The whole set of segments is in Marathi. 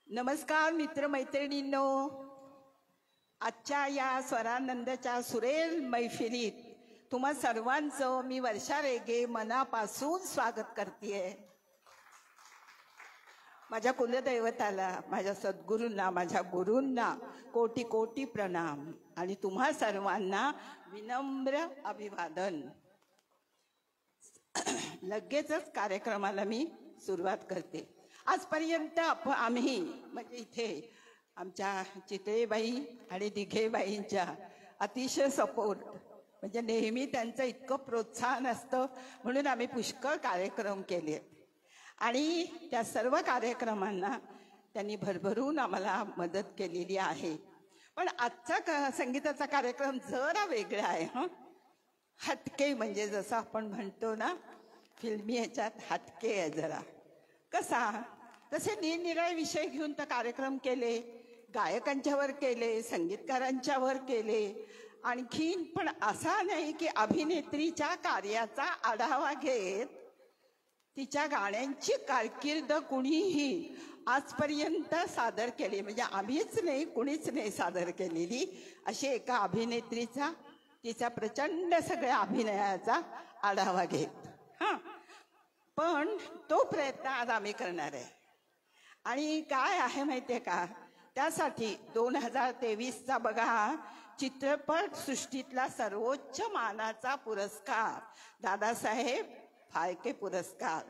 नमस्कार मित्रमैत्रिणींनो, आजच्या या स्वरानंदाच्या सुरेल मैफिलीत तुम्हा सर्वांचं मी वर्षा रेगे मनापासून स्वागत करतेय. माझ्या कुलदैवताला, माझ्या सद्गुरूंना, माझ्या गुरूंना कोटी कोटी प्रणाम आणि तुम्हा सर्वांना विनम्र अभिवादन. लगेचच कार्यक्रमाला मी सुरुवात करते. आजपर्यंत आम्ही म्हणजे इथे आमच्या चितळेबाई आणि दिघेबाईंच्या अतिशय सपोर्ट, म्हणजे नेहमी त्यांचं इतकं प्रोत्साहन असतं म्हणून आम्ही पुष्कळ कार्यक्रम केले आणि त्या सर्व कार्यक्रमांना त्यांनी भरभरून आम्हाला मदत केलेली आहे. पण आजचा संगीताचा कार्यक्रम जरा वेगळा आहे. हटके, म्हणजे जसं आपण म्हणतो ना फिल्मी ह्याच्यात हटके आहे जरा. कसा तसे निरनिराळे विषय घेऊन तर कार्यक्रम केले, गायकांच्यावर केले, संगीतकारांच्यावर केले. आणखीन पण असा नाही की अभिनेत्रीच्या कार्याचा आढावा घेत तिच्या गाण्यांची कारकीर्द कुणीही आजपर्यंत सादर केली, म्हणजे आम्हीच नाही कुणीच नाही सादर केलेली अशी एका अभिनेत्रीचा, तिचा प्रचंड सगळ्या अभिनयाचा आढावा घेत. पण तो प्रयत्न आज आम्ही करणार आहे. आणि काय आहे माहितीये का, त्यासाठी 2023चा बघा चित्रपट सृष्टीतला सर्वोच्च मानाचा पुरस्कार दादासाहेब फाळके पुरस्कार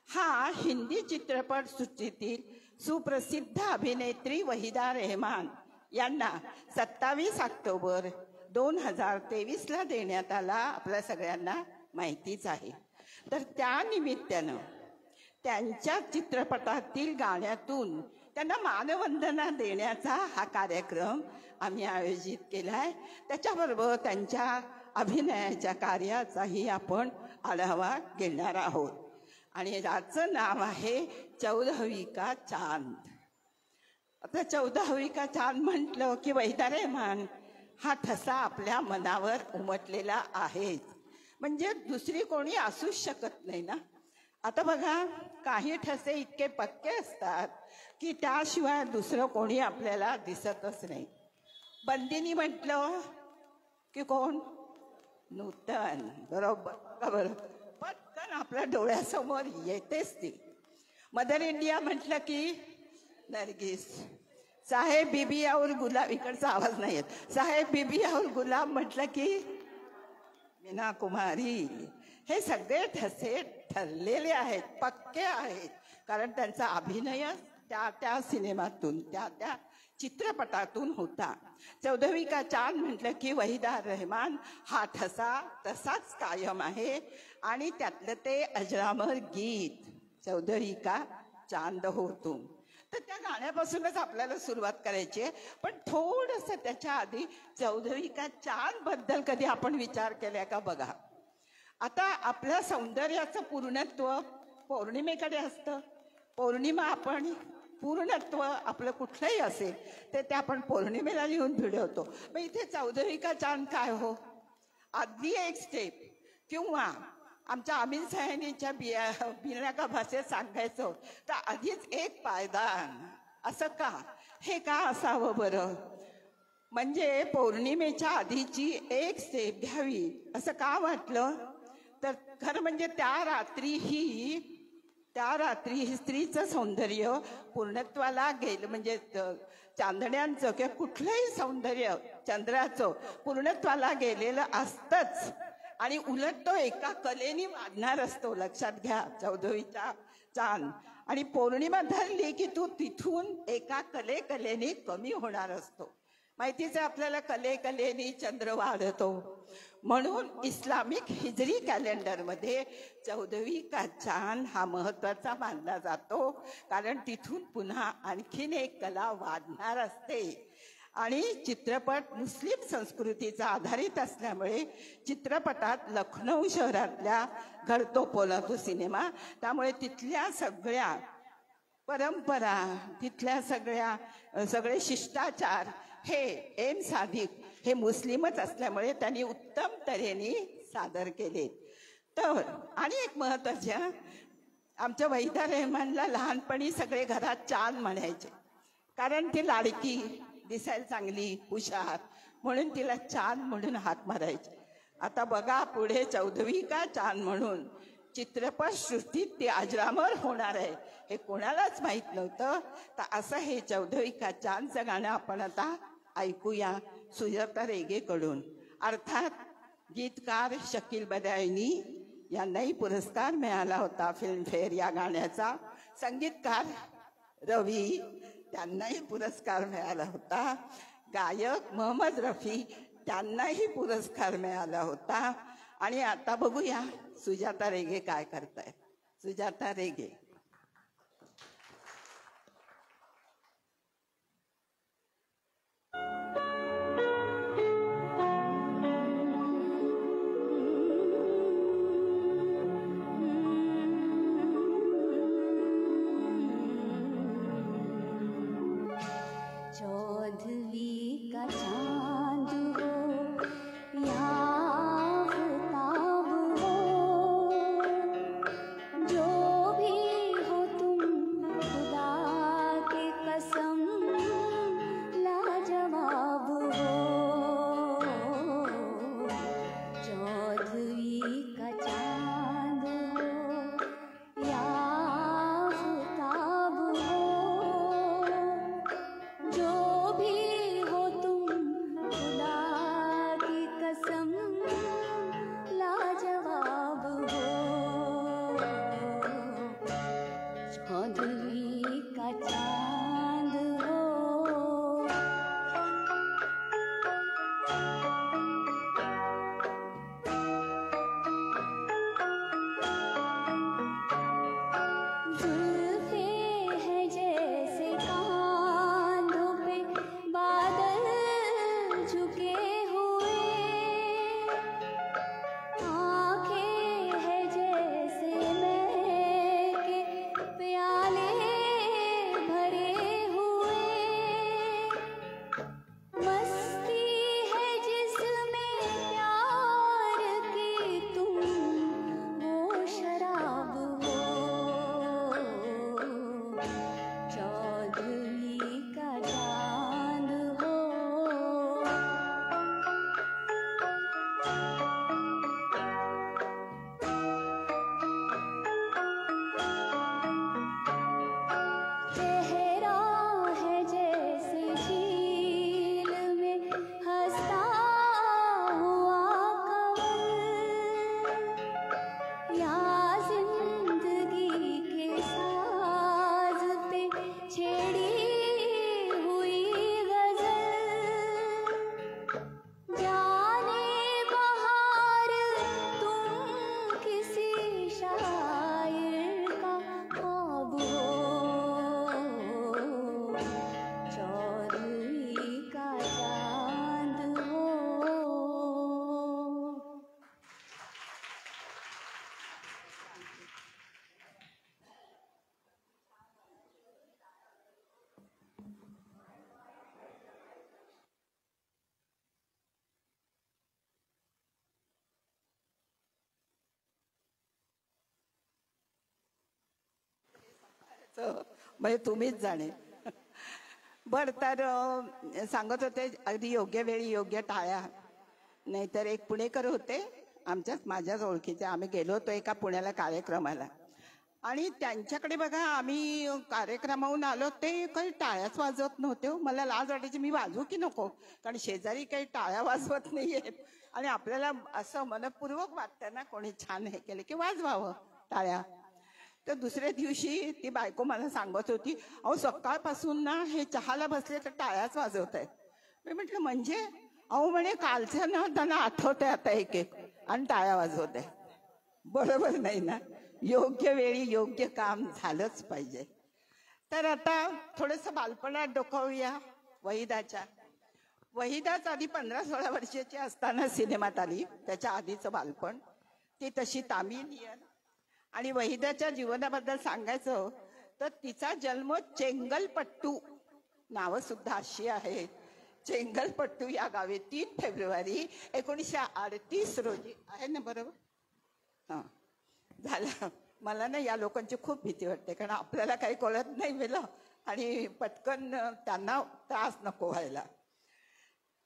हा हिंदी चित्रपट सृष्टीतील सुप्रसिद्ध अभिनेत्री वहिदा रेहमान यांना 27 ऑक्टोबर 2023ला देण्यात आला. आपल्या सगळ्यांना माहितीच आहे. तर त्या निमित्तानं त्यांच्या चित्रपटातील गाण्यातून त्यांना मानवंदना देण्याचा हा कार्यक्रम आम्ही आयोजित केलाय. त्याच्याबरोबर त्यांच्या अभिनयाच्या कार्याचाही आपण आढावा घेणार आहोत. आणि याचं नाव आहे 14वीं का चांद. आता 14वीं का चांद म्हटलं की वहिदा रेहमान हा ठसा आपल्या मनावर उमटलेला आहे, म्हणजे दुसरी कोणी असूच शकत नाही ना. आता बघा, काही ठसे इतके पक्के असतात की त्याशिवाय दुसरं कोणी आपल्याला दिसतच नाही. बंदिनी म्हटलं की कोण? नूतन. बरोबर बरोबर, पटकन आपल्या डोळ्यासमोर येतेच ती. मदर इंडिया म्हटलं की नरगिस. साहेब बीबी और गुलाब, इकडचा आवाज नाही येत. साहेब बीबी और गुलाब म्हटलं की मीना कुमारी. हे सगळे ठसे ठरलेले आहेत, पक्के आहेत, कारण त्यांचा अभिनय त्या त्या सिनेमातून, त्या त्या चित्रपटातून होता. 14वीं का चांद म्हटलं की वहिदा रेहमान हा ठसा तसाच कायम आहे. आणि त्यातलं ते अजरामर गीत 14वीं का चांद हो तुम, तर त्या गाण्यापासूनच आपल्याला सुरुवात करायची आहे. पण थोडंसं त्याच्या आधी 14वीं का चांद बद्दल कधी आपण विचार केलाय का बघा. आता आपल्या सौंदर्याचं पूर्णत्व पौर्णिमेकडे असतं. पौर्णिमा आपण पूर्णत्व आपलं कुठलंही असेल तर ते आपण पौर्णिमेला लिहून भिडवतो. मग इथे 14वीं का चांद काय हो, आधी एक स्टेप, किंवा आमच्या अमीन साहेबांच्या बिनाका भाषेत सांगायचं तर आधीच एक पायदान. असं का? हे का असावं बरं? म्हणजे पौर्णिमेच्या आधीची एक स्टेप घ्यावी असं का वाटलं? तर खरं म्हणजे त्या रात्री स्त्रीचं सौंदर्य पूर्णत्वाला गेलं, म्हणजे चांदण्यांचं किंवा कुठलंही सौंदर्य चंद्राचं पूर्णत्वाला गेलेलं असतंच. आणि उलट तो एका कलेने वाढणार असतो. लक्षात घ्या, 14वींचा चांद आणि पौर्णिमा धरली की तू तिथून एका कलेने कमी होणार असतो. माहितीच आहे आपल्याला, कलेने चंद्र वाढतो. म्हणून इस्लामिक हिजरी कॅलेंडरमध्ये 14वीं का चांद हा महत्वाचा मानला जातो, कारण तिथून पुन्हा आणखीन एक कला वाढणार असते. आणि चित्रपट मुस्लिम संस्कृतीचा आधारित असल्यामुळे चित्रपटात लखनौ शहरातल्या घडतो पोलादो सिनेमा, त्यामुळे तिथल्या सगळ्या परंपरा, तिथल्या सगळे शिष्टाचार हे एम साधिक हे मुस्लिमच असल्यामुळे त्यांनी उत्तम तऱ्हेने सादर केले. तर आणि एक महत्त्वाचं, आमच्या वहिदा रेहमानला लहानपणी सगळे घरात चांद म्हणायचे. कारण ती लाडकी, दिसायला चांगली, हुशार, म्हणून तिला चांद म्हणून हाक मारायचे. आता बघा पुढे चौधरी का चांद म्हणून चित्रपट सृष्टीत ती अजरामर होणार आहे, हे कोणालाच माहित नव्हतं. तर असं हे चौधरी का चांदचं गाणं आपण आता ऐकूया सुजाता रेगे कडून. अर्थात गीतकार शकील बदायनी यांनाही पुरस्कार मिळाला होता फिल्मफेअर या गाण्याचा. संगीतकार रवी त्यांनाही पुरस्कार मिळाला होता. गायक मोहम्मद रफी त्यांनाही पुरस्कार मिळाला होता. आणि आता बघूया सुजाता रेगे काय करतायत. सुजाता रेगे. चौधरी का चांद हो या आफताब हो, जो भी हो तुम खुदा के कसम लाजवाब हो. चौधरी का चांद हो या आफताब हो, जो भी हो तुम खुदा की कसम लाजवाब हो. चौधरी का चांद हो. जुल्फे हैं जैसे कांधों पे बादल झुके हुए, आंखें हैं जैसे महके प्याले भरे हुए, मस्ती है जिसमें प्यार की तुम वो शराब हो. चौधरी का चांद हो. चेहरा है जैसे झील में हंसता हुआ कंवल, या जिंदगी के साज पे छेड़ी हुई गजल. जाने बहार तुम किसी शायर का ख्वाब हो. चौधरी का चांद हो. म्हणजे तुम्हीच जाणे. बर तर सांगत होते अगदी योग्य वेळी योग्य टाळ्या. नाहीतर एक पुणेकर होते माझ्याच ओळखीचे. आम्ही गेलो होतो एका पुण्याला कार्यक्रमाला आणि त्यांच्याकडे बघा आम्ही कार्यक्रमाहून आलो, ते काही टाळ्याच वाजवत नव्हते हो. मला लाज वाटायची मी वाजवू की नको, कारण शेजारी काही टाळ्या वाजवत नाहीयेत आणि आपल्याला असं मनपूर्वक वाटतं ना कोणी छान हे केलं की वाजवावं टाळ्या. तर दुसऱ्या दिवशी ती बायको मला सांगत होती, अहो सकाळपासून ना हे चहाला बसले तर टाळ्याच वाजवत आहेत. मी म्हटलं म्हणजे? अहो म्हणे कालचं ना त्यांना आठवतंय आता एक एक आणि टाळ्या वाजवत आहे. बरोबर नाही ना, योग्य वेळी योग्य काम झालंच पाहिजे. तर आता थोडंसं बालपणात डोकावूया वहिदाच्या. वहिदाच आधी 15-16 वर्षाची असताना सिनेमात आली. त्याच्या आधीचं बालपण ती तशी तामिलियन. आणि वहिदाच्या जीवनाबद्दल सांगायचं तर तिचा जन्म चेंगलपट्टू, नावं सुद्धा अशी आहेत, चेंगलपट्टू या गावी 3 फेब्रुवारी 1938 रोजी आहे ना, बरोबर? हां झालं. मला ना या लोकांची खूप भीती वाटते, कारण आपल्याला काही कळत नाही. आणि पटकन त्यांना त्रास नको व्हायला.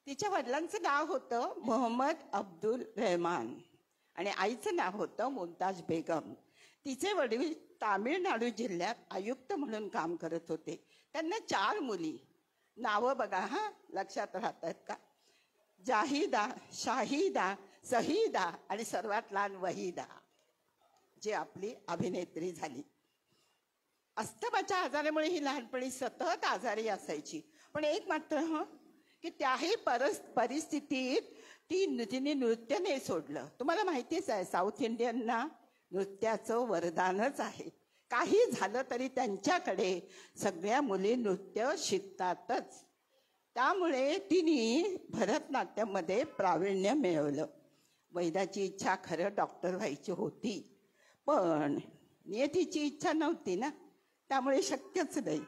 तिच्या वडिलांचं नाव होतं मोहम्मद अब्दुल रहमान आणि आईचं नाव होतं मुमताज बेगम. तिचे वडील तामिळनाडू जिल्ह्यात आयुक्त म्हणून काम करत होते. त्यांना 4 मुली. नावं बघा हा, लक्षात राहत आहेत का? जाहिदा, शाहिदा, सहिदा आणि सर्वात लहान वहिदा, जी आपली अभिनेत्री झाली. अस्थमाच्या आजारामुळे ही लहानपणी सतत आजारी असायची. पण एक मात्र की त्याही परिस्थितीत तिने नृत्य नाही सोडलं. तुम्हाला माहितीच आहे, साऊथ इंडियनना नृत्याचं वरदानच आहे. काही झालं तरी त्यांच्याकडे सगळ्या मुली नृत्य शिकतातच. त्यामुळे तिने भरतनाट्यममध्ये प्रावीण्य मिळवलं. वैदाची इच्छा खरं डॉक्टर व्हायची होती, पण नियतीची इच्छा नव्हती ना, त्यामुळे शक्यच नाही.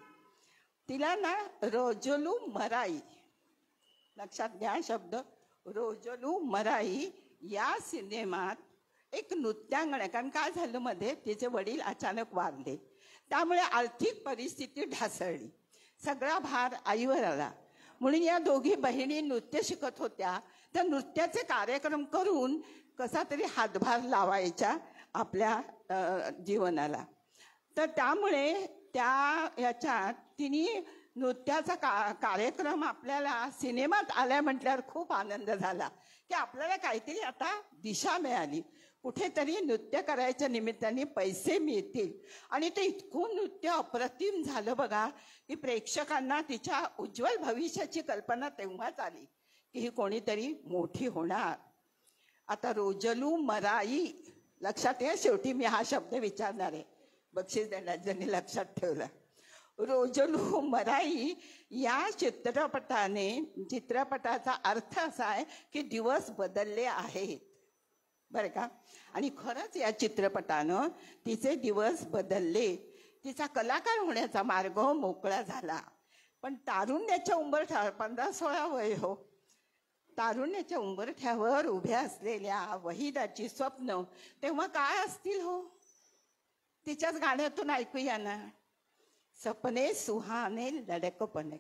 तिला ना रोजलू मराई, लक्षात घ्या शब्द, रोजलू मराई या सिनेमात एक नृत्यांगण. कारण काय झालं, मध्ये तिचे वडील अचानक वारले, त्यामुळे आर्थिक परिस्थिती ढासळली. सगळा भार आईवर आला. म्हणून या दोघी बहिणी नृत्य शिकत होत्या. त्या नृत्याचे कार्यक्रम करून कसा तरी हातभार लावायच्या आपल्या जीवनाला. तर त्यामुळे त्या याच्यात तिने नृत्याचा कार्यक्रम आपल्याला सिनेमात आल्या म्हटल्यावर खूप आनंद झाला की आपल्याला काहीतरी आता दिशा मिळाली. कुठेतरी नृत्य करायच्या निमित्ताने पैसे मिळतील. आणि ते इतकं नृत्य अप्रतिम झालं बघा की प्रेक्षकांना तिच्या उज्ज्वल भविष्याची कल्पना तेव्हाच आली की ही कोणीतरी मोठी होणार. आता रोजलू मराई लक्षात घ्या. शेवटी मी हा शब्द विचारणार आहे, बक्षीस देण्यात ज्यांनी लक्षात ठेवला. रोजलू मराई या चित्रपटाचा अर्थ असा आहे की दिवस बदलले आहेत, बरं का. आणि खरंच या चित्रपटानं तिचे दिवस बदलले. तिचा कलाकार होण्याचा मार्ग मोकळा झाला. पण तारुण्याच्या उंबरठ्यावर 15-16 वय हो, तारुण्याच्या उंबरठ्यावर उभ्या असलेल्या वहिदाची स्वप्न तेव्हा काय असतील हो, तिच्याच गाण्यातून ऐकूया ना. सपने सुहाने लडकपणे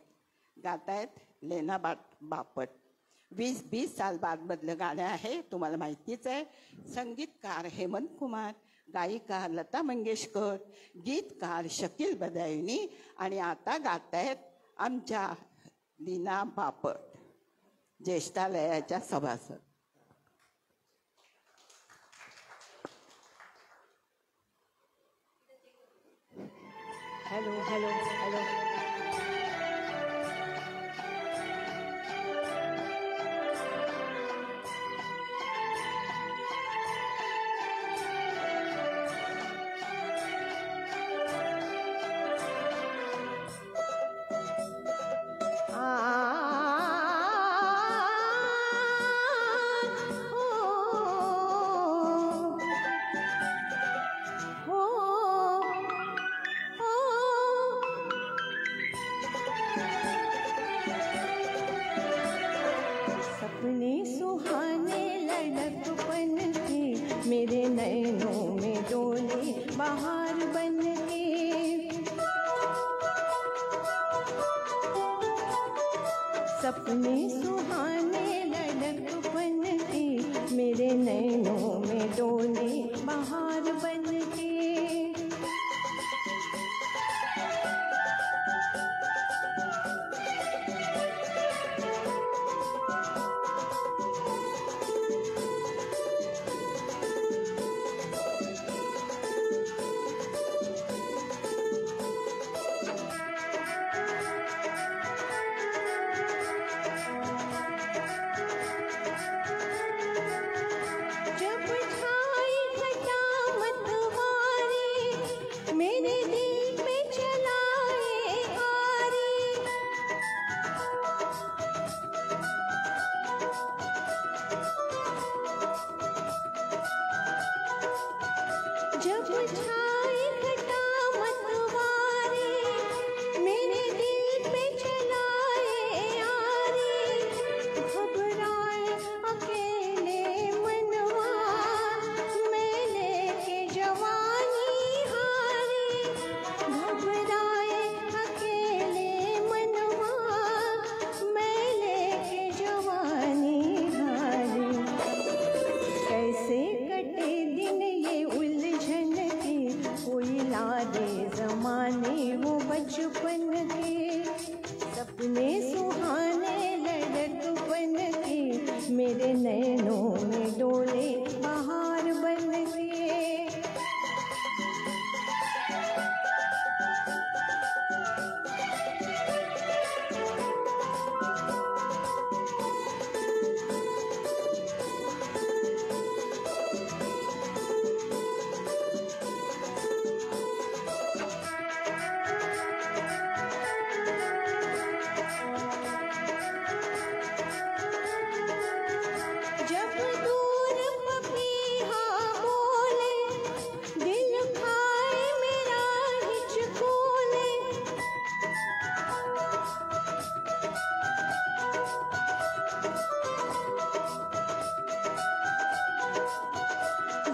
गातायत लेना बापट. 20 साल बाद मधलं गाणं आहे, तुम्हाला माहितीच आहे. संगीतकार हेमंत कुमार, गायिका लता मंगेशकर, गीतकार शकील बदायुनी आणि आता गातायत आमच्या लीना बापट, ज्येष्ठालयाच्या सभासद. Hello hello hello. मेरे नैनों में डोले बहार बन के, सपने सुहाने लड़क बन के, मेरे नैनों में डोले बहार बन के. जब छाई घटा मत जमाने वो बचपन के, सपने सुहाने लड़कपन के, मेरे नैनों में डोले बहार बन के।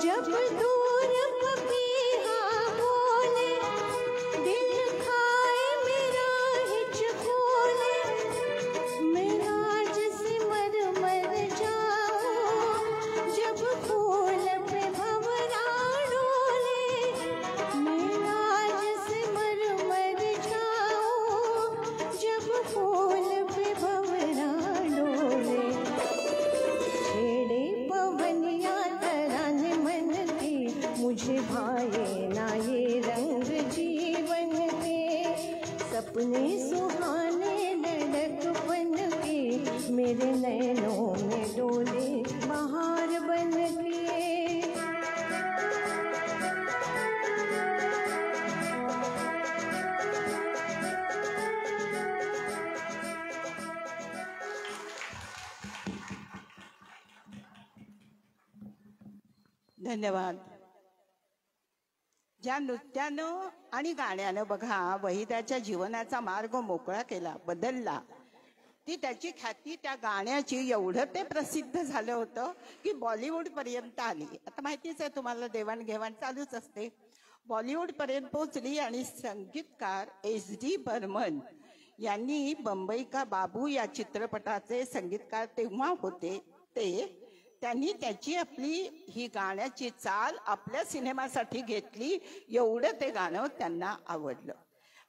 जब दूर पपीहा बोले, दिल खाए मेरा हिचकोले, मैं लाज से मर मर जाऊं जब फूल पे भंवरा डोले, मैं लाज से मर मर जाऊं जब फूल पे भंवरा डोले। छेड़े पवनिया तराने मन के, मुझे भाए ना ये रंग जीवन के, सपने सुहाने लड़कपन के, मेरे नैनों में डोले बहार बन के। धन्यवाद. ज्या नृत्यानं आणि गाण्यानं बघा वहिदाच्या जीवनाचा मार्ग मोकळा केला, बदलला, ती त्याची ख्याती त्या गाण्याची एवढं ते प्रसिद्ध झालं होतं की बॉलिवूड पर्यंत आली. आता माहितीच आहे तुम्हाला, देवाणघेवाण चालूच असते. बॉलिवूड पर्यंत पोहोचली आणि संगीतकार SD बर्मन यांनी बंबई का बाबू या चित्रपटाचे संगीतकार तेव्हा होते त्यांनी त्याची आपली ही गाण्याची चाल आपल्या सिनेमासाठी घेतली. एवढं ते गाणं त्यांना आवडलं.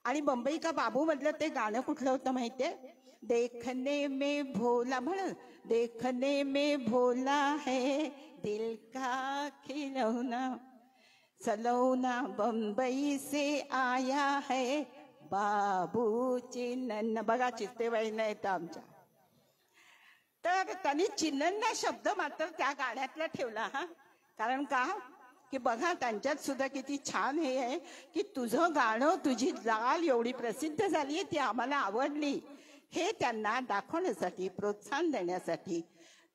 आणि बंबई का बाबू मधलं ते गाणं कुठलं होतं माहितीये? देखने में भोला, म्हण देखने में भोला है दिल का खिलौना, सलौना बंबई से आया है बाबू चिन्नन. बघा चित्तेबाई नाही तर आमच्या, तर त्यांनी चिन्नन्ना शब्द मात्र त्या गाण्यातला ठेवला. कारण का की बघा त्यांच्यात सुद्धा किती छान हे आहे की तुझं गाणं, तुझी चाल एवढी प्रसिद्ध झाली आहे, ती आम्हाला आवडली, हे त्यांना दाखवण्यासाठी, प्रोत्साहन देण्यासाठी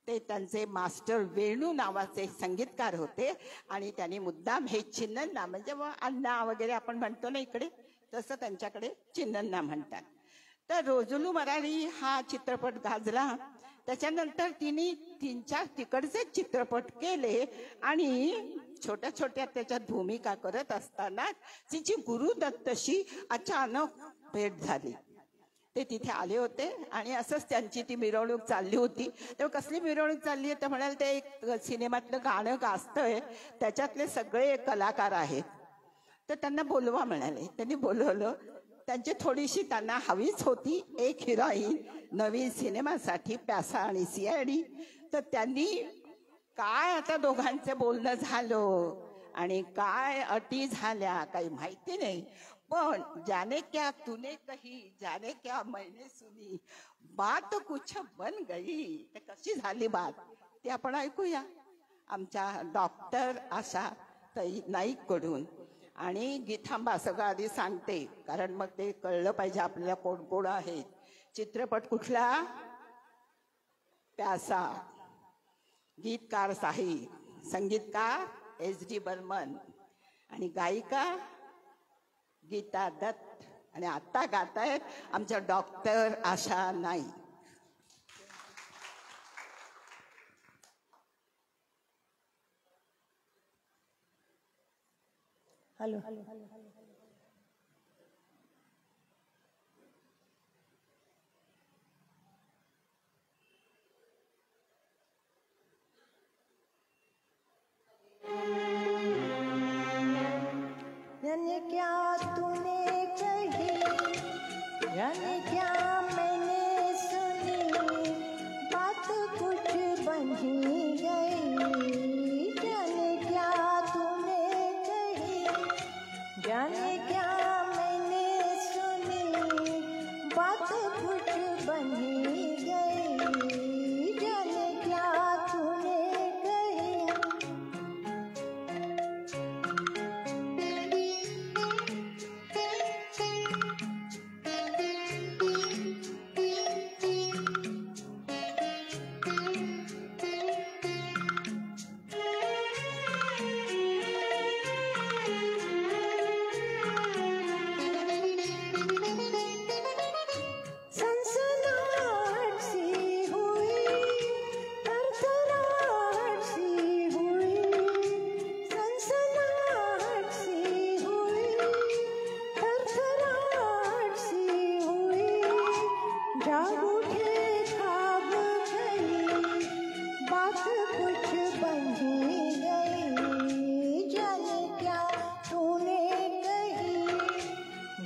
ते त्यांचे मास्टर वेणू नावाचे संगीतकार होते. आणि त्यांनी मुद्दाम हे चिन्नन्ना, म्हणजे अण्णा वगैरे आपण म्हणतो ना इकडे, तसं त्यांच्याकडे चिन्नन्ना म्हणतात. तर रोजलू मराठी हा चित्रपट गाजला. त्याच्यानंतर तिने 3-4 तिकडचे चित्रपट केले आणि छोट्या छोट्या त्याच्यात भूमिका करत असताना तिची गुरुदत्तशी अचानक भेट झाली. ते तिथे आले होते आणि असंच त्यांची ती मिरवणूक चालली होती. तेव्हा कसली मिरवणूक चालली आहे तर म्हणाल ते एक सिनेमातलं गाणं गाजतंय, त्याच्यातले सगळे कलाकार आहेत, तर त्यांना बोलवा म्हणाले. त्यांनी बोलवलं. त्यांची थोडीशी त्यांना हवीच होती एक हिरोईन नवीन सिनेमासाठी, प्यासा आणि CID. तर त्यांनी काय आता दोघांचे बोलणं झालं आणि काय अटी झाल्या काही माहिती नाही, पण जाने क्या तूने कही, जाने क्या मैंने सुनी, बात कुछ बन गई. कशी झाली बात ती आपण ऐकूया आमच्या डॉक्टर आशा नाईक कडून. आणि गीतांबा सगळं आधी सांगते, कारण मग ते कळलं पाहिजे आपल्याला कोण कोण आहेत. चित्रपट कुठला? प्यासा. गीतकार साही, संगीतकार SD बर्मन आणि गायिका गीता दत्त. आणि आता गातायत आमच्या डॉक्टर आशा नाईक. हॅलो. जाने क्या तू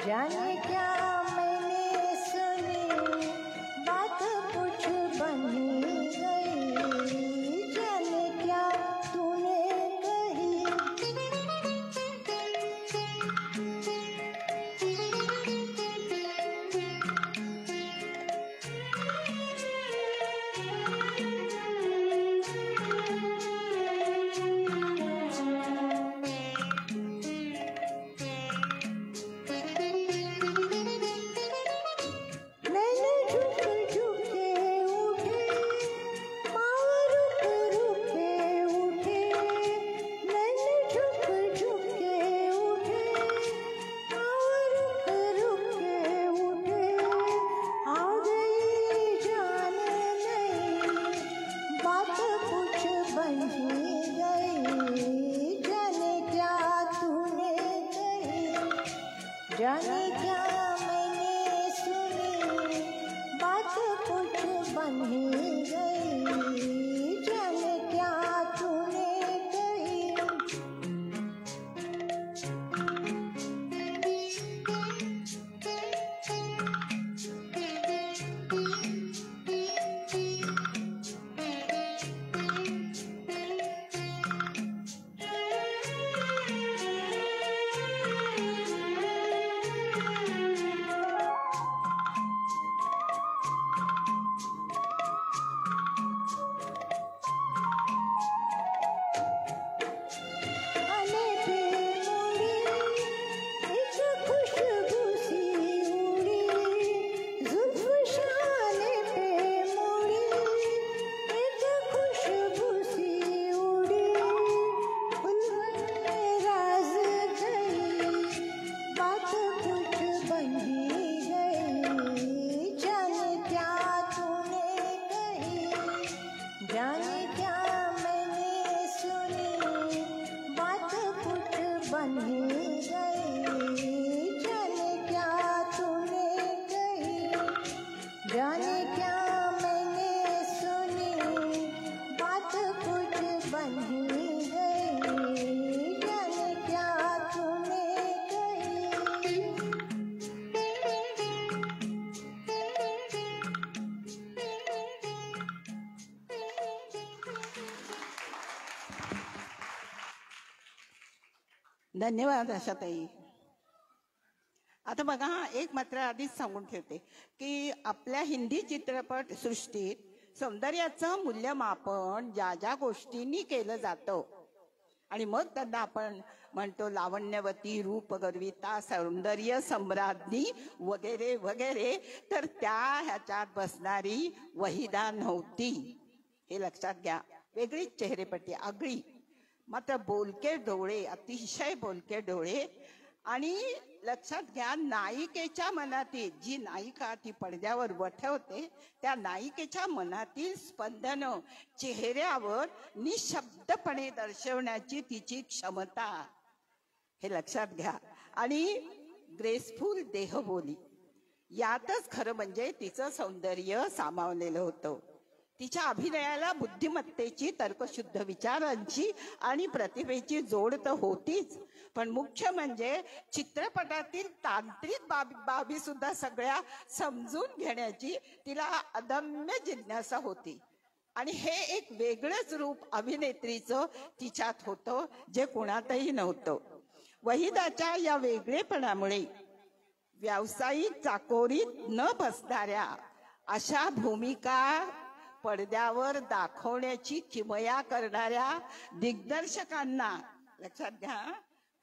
जाने क्या मैंने सुनी, बात कुछ बन गई, जाने क्या तूने कही। जाने क्या मैंने सुनी, बात कुछ बन गई, जाने क्या तूने कही। जाने क्या मैंने सुनी, बात कुछ बन गई, जाने क्या तूने कही। जाने क्या मैंने सुनी, बात कुछ बन गई, जाने क्या तूने कही। धन्यवाद आशाताई. आता बघा, एक मात्र आधीच सांगून ठेवते की आपल्या हिंदी चित्रपट सृष्टीत सौंदर्याचं मूल्यमापन ज्या ज्या गोष्टींनी केलं जातं आणि मग त्यांना आपण म्हणतो लावण्यवती, रूपगर्विता, सौंदर्य सम्राज्ञी वगैरे वगैरे, तर त्या ह्याच्यात बसणारी वहिदा नव्हती. हे लक्षात घ्या. वेगळीच चेहरेपट्टी, आगळी, मात्र बोलके डोळे, अतिशय बोलके डोळे. आणि लक्षात घ्या, नायिकेच्या मनातील, जी नायिका ती पडद्यावर वठवते, त्या नायिकेच्या मनातील स्पंदन चेहऱ्यावर निशब्दपणे दर्शवण्याची तिची क्षमता, हे लक्षात घ्या. आणि ग्रेसफुल देहबोली, यातच खरं म्हणजे तिचं सौंदर्य सामावलेलं होतं. तिच्या अभिनयाला बुद्धिमत्तेची, तर्कशुद्ध विचारांची आणि प्रतिभेची जोड तर होतीच, पण मुख्य म्हणजे चित्रपटातील तांत्रिक बाबी सुद्धा सगळ्या समजून घेण्याची तिला अदम्य जिज्ञासा होती. आणि हे एक वेगळंच रूप अभिनेत्रीचं तिच्यात होतं, जे कुणातही नव्हतं. वहिदाच्या या वेगळेपणामुळे व्यावसायिक चाकोरीत न बसणाऱ्या अशा भूमिका पडद्यावर दाखवण्याची किमया करणाऱ्या दिग्दर्शकांना, लक्षात घ्या,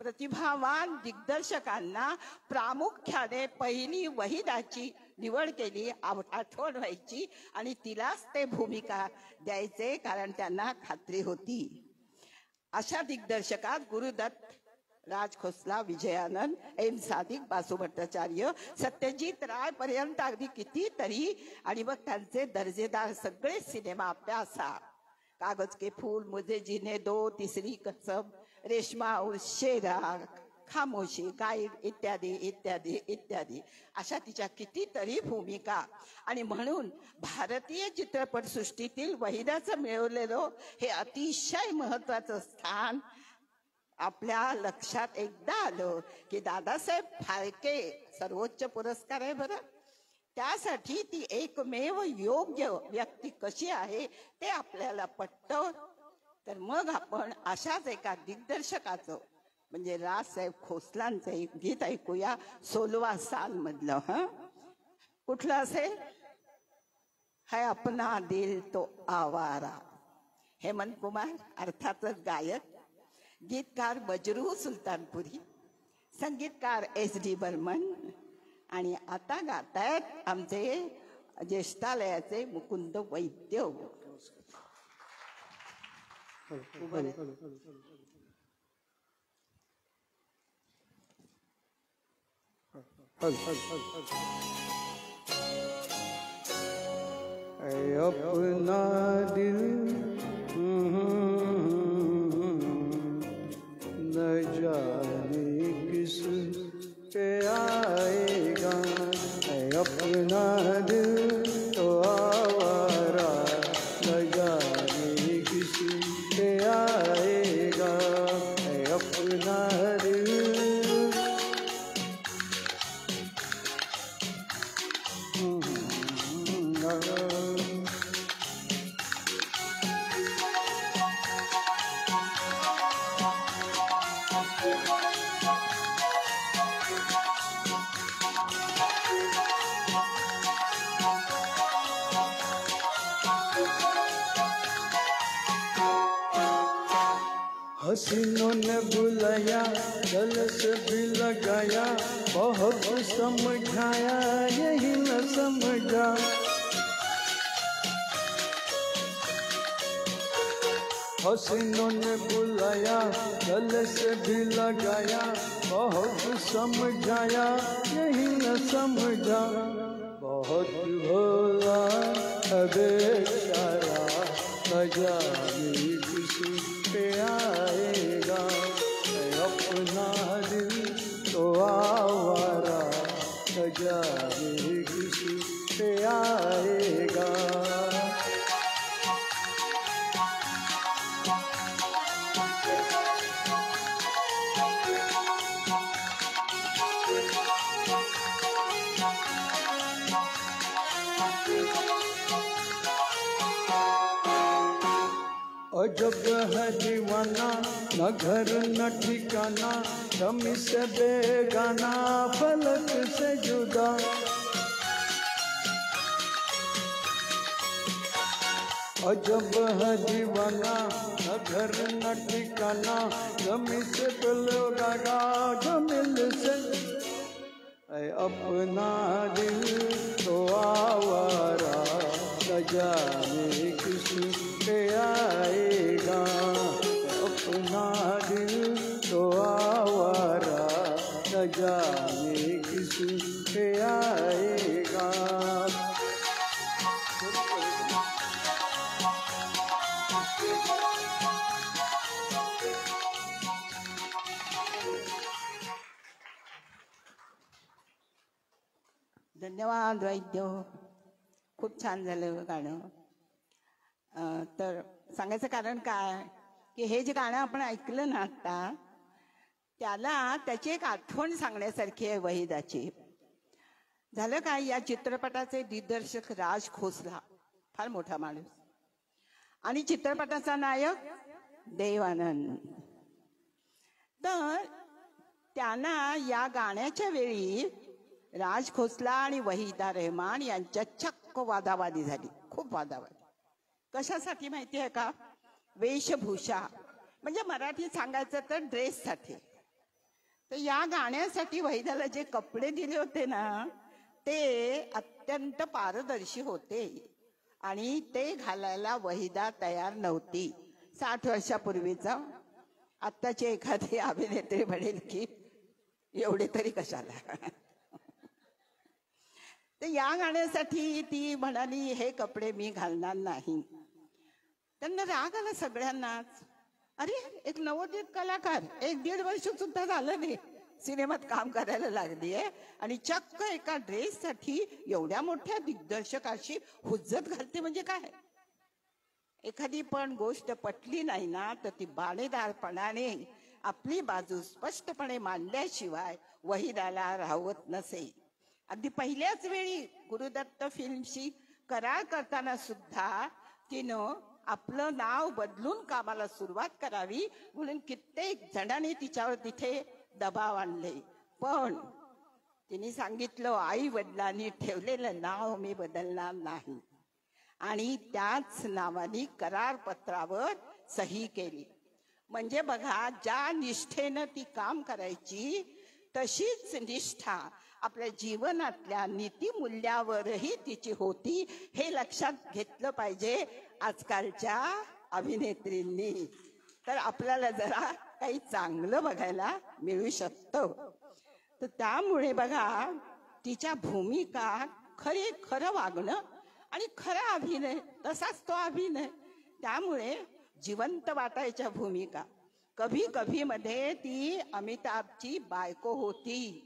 प्रतिभावान दिग्दर्शकांना प्रामुख्याने पहिली वहिदाची निवड केली, आठवण व्हायची आणि तिलाच ते भूमिका द्यायचे, कारण त्यांना खात्री होती. अशा दिग्दर्शकात गुरुदत्त, राज खोसला, विजयानंद, एम सादिक, बासु भट्टाचार्य, सत्यजित राय पर्यंत अगदी कितीतरी. आणि मग त्यांचे दर्जेदार सगळे सिनेमा, प्यासा, कागज के फूल, मुझे जीने दो, तिसरी कसम, रेशमा और शेरा, खामोशी, गाईड, इत्यादी इत्यादी इत्यादी, अशा तिच्या कितीतरी भूमिका. आणि म्हणून भारतीय चित्रपट सृष्टीतील वहिदाचं मिळवलेलं हे अतिशय महत्वाचं स्थान आपल्या लक्षात एकदा आलं की दादासाहेब फाळके सर्वोच्च पुरस्कार आहे बरं, त्यासाठी ती एकमेव योग्य व्यक्ती कशी आहे ते आपल्याला पटतं. तर मग आपण अशाच एका दिग्दर्शकाचं म्हणजे राजसाहेब खोसलांचं एक गीत ऐकूया, 16 साल मधलं. कुठलं असेल? है अपना दिल तो आवारा. हेमंत कुमार अर्थातच गायक, गीतकार बजरू सुलतानपुरी, संगीतकार SD बर्मन, आणि आता गातायत आमचे ज्येष्ठालयाचे मुकुंद वैद्य. अपना दिल न जाने किस पे आएगा, अपना दिल तो आवारा न जाने किस पे आएगा, अपना दिल हसीनों ने बुलाया, गल से भी लगाया, बहुत समझाया यही न समझा, हसीनों ने बुलाया, गल से भी लगाया, बहुत समझाया यही न समझा, बहुत भोला बेचारा न जाने किसी पे आएगा, अपना दिल तो आवारा न जाने किसी पे आएगा. अजब है दीवाना, न घर न ठिकाना, जमी से बेगाना, फलक से जुदा, अजब है दीवाना, न घर न ठिकाना, जमी से बेगाना, जमील से अपना दिल तो आवारा न जाने किसी पे आएगा, अपना दिल तो आवारा न जाने किसी पे आएगा. धन्यवाद वैद्य, खूप छान झालं गाणं. तर सांगायचं कारण काय की हे जे गाणं आपण ऐकलं ना आता, त्याला त्याची एक आठवण सांगण्यासारखी आहे वहिदाची. झालं काय, या चित्रपटाचे दिग्दर्शक राज खोसला फार मोठा माणूस, आणि चित्रपटाचा नायक देवानंद. तर त्यांना या गाण्याच्या वेळी राज खोसला आणि वहिदा रेहमान यांच्या चक्क वादावादी झाली, खूप वादावादी. कशासाठी माहिती आहे का? वेशभूषा, म्हणजे मराठीत सांगायचं तर ड्रेससाठी. तर या गाण्यासाठी वहिदाला जे कपडे दिले होते ना ते अत्यंत पारदर्शी होते आणि ते घालायला वहिदा तयार नव्हती. 60 वर्षापूर्वीचा. आत्ताची एखादी अभिनेत्री म्हणेल की एवढे तरी कशाला. तर या गाण्यासाठी ती म्हणाली हे कपडे मी घालणार नाही. त्यांना राग आला सगळ्यांनाच. अरे एक नवोदित कलाकार 1-1.5 वर्ष सुद्धा झालं नाही सिनेमात काम करायला लागली आहे आणि चक्क एका ड्रेससाठी एवढ्या मोठ्या दिग्दर्शकाशी हुज्जत घालते म्हणजे काय. एखादी पण गोष्ट पटली नाही ना तर ती बाणेदारपणाने आपली बाजू स्पष्टपणे मांडल्याशिवाय वहिदाला राहत नसे. अगदी पहिल्याच वेळी गुरुदत्त फिल्मशी करार करताना सुद्धा तिनं आपलं नाव बदलून कामाला सुरुवात करावी म्हणून कित्येक जणांनी तिच्यावर तिथे दबाव आणले. पण तिने सांगितलं, आई वडिलांनी ठेवलेलं नाव मी बदलणार नाही. आणि त्याच नावाने करारपत्रावर सही केली. म्हणजे बघा, ज्या निष्ठेनं ती काम करायची तशीच निष्ठा आपल्या जीवनातल्या नीतिमूल्यावरही तिची होती, हे लक्षात घेतलं पाहिजे आजकालच्या अभिनेत्रींनी. तर आपल्याला जरा काही चांगलं बघायला मिळू शकतं. तर त्यामुळे बघा, तिच्या भूमिका खरं वागणं आणि खरा अभिनय, तसाच तो अभिनय. त्यामुळे जिवंत वाटायच्या भूमिका. कभी कभी मध्ये ती अमिताभची बायको होती,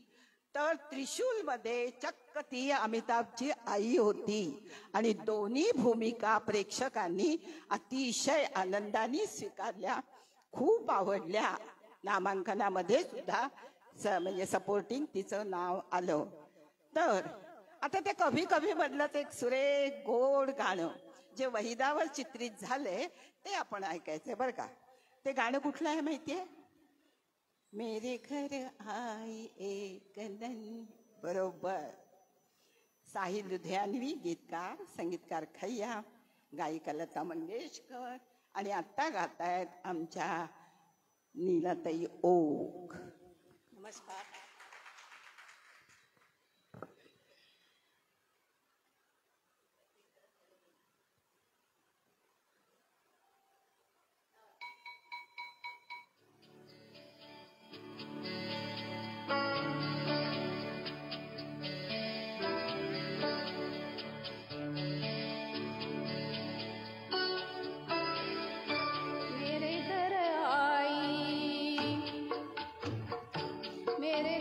तर त्रिशूल मध्ये चक्क ती अमिताभची आई होती. आणि दोन्ही भूमिका प्रेक्षकांनी अतिशय आनंदाने स्वीकारल्या, खूप आवडल्या. नामांकनामध्ये सुद्धा म्हणजे सपोर्टिंग तिचं नाव आलं. तर आता ते कभी कभी मधलंच एक सुरेख गोड गाणं जे वहिदावर चित्रित झालंय ते आपण ऐकायचंय बरं का. ते गाणं कुठलं आहे माहितीये? मेरे घर आई एक नन. बरोबर. साहिल लुधियानवी गीतकार, संगीतकार खय्या, गायिका लता मंगेशकर आणि आता गातायत आमच्या नीलाताई ओक. नमस्कार. मेरे घर आई, मेरे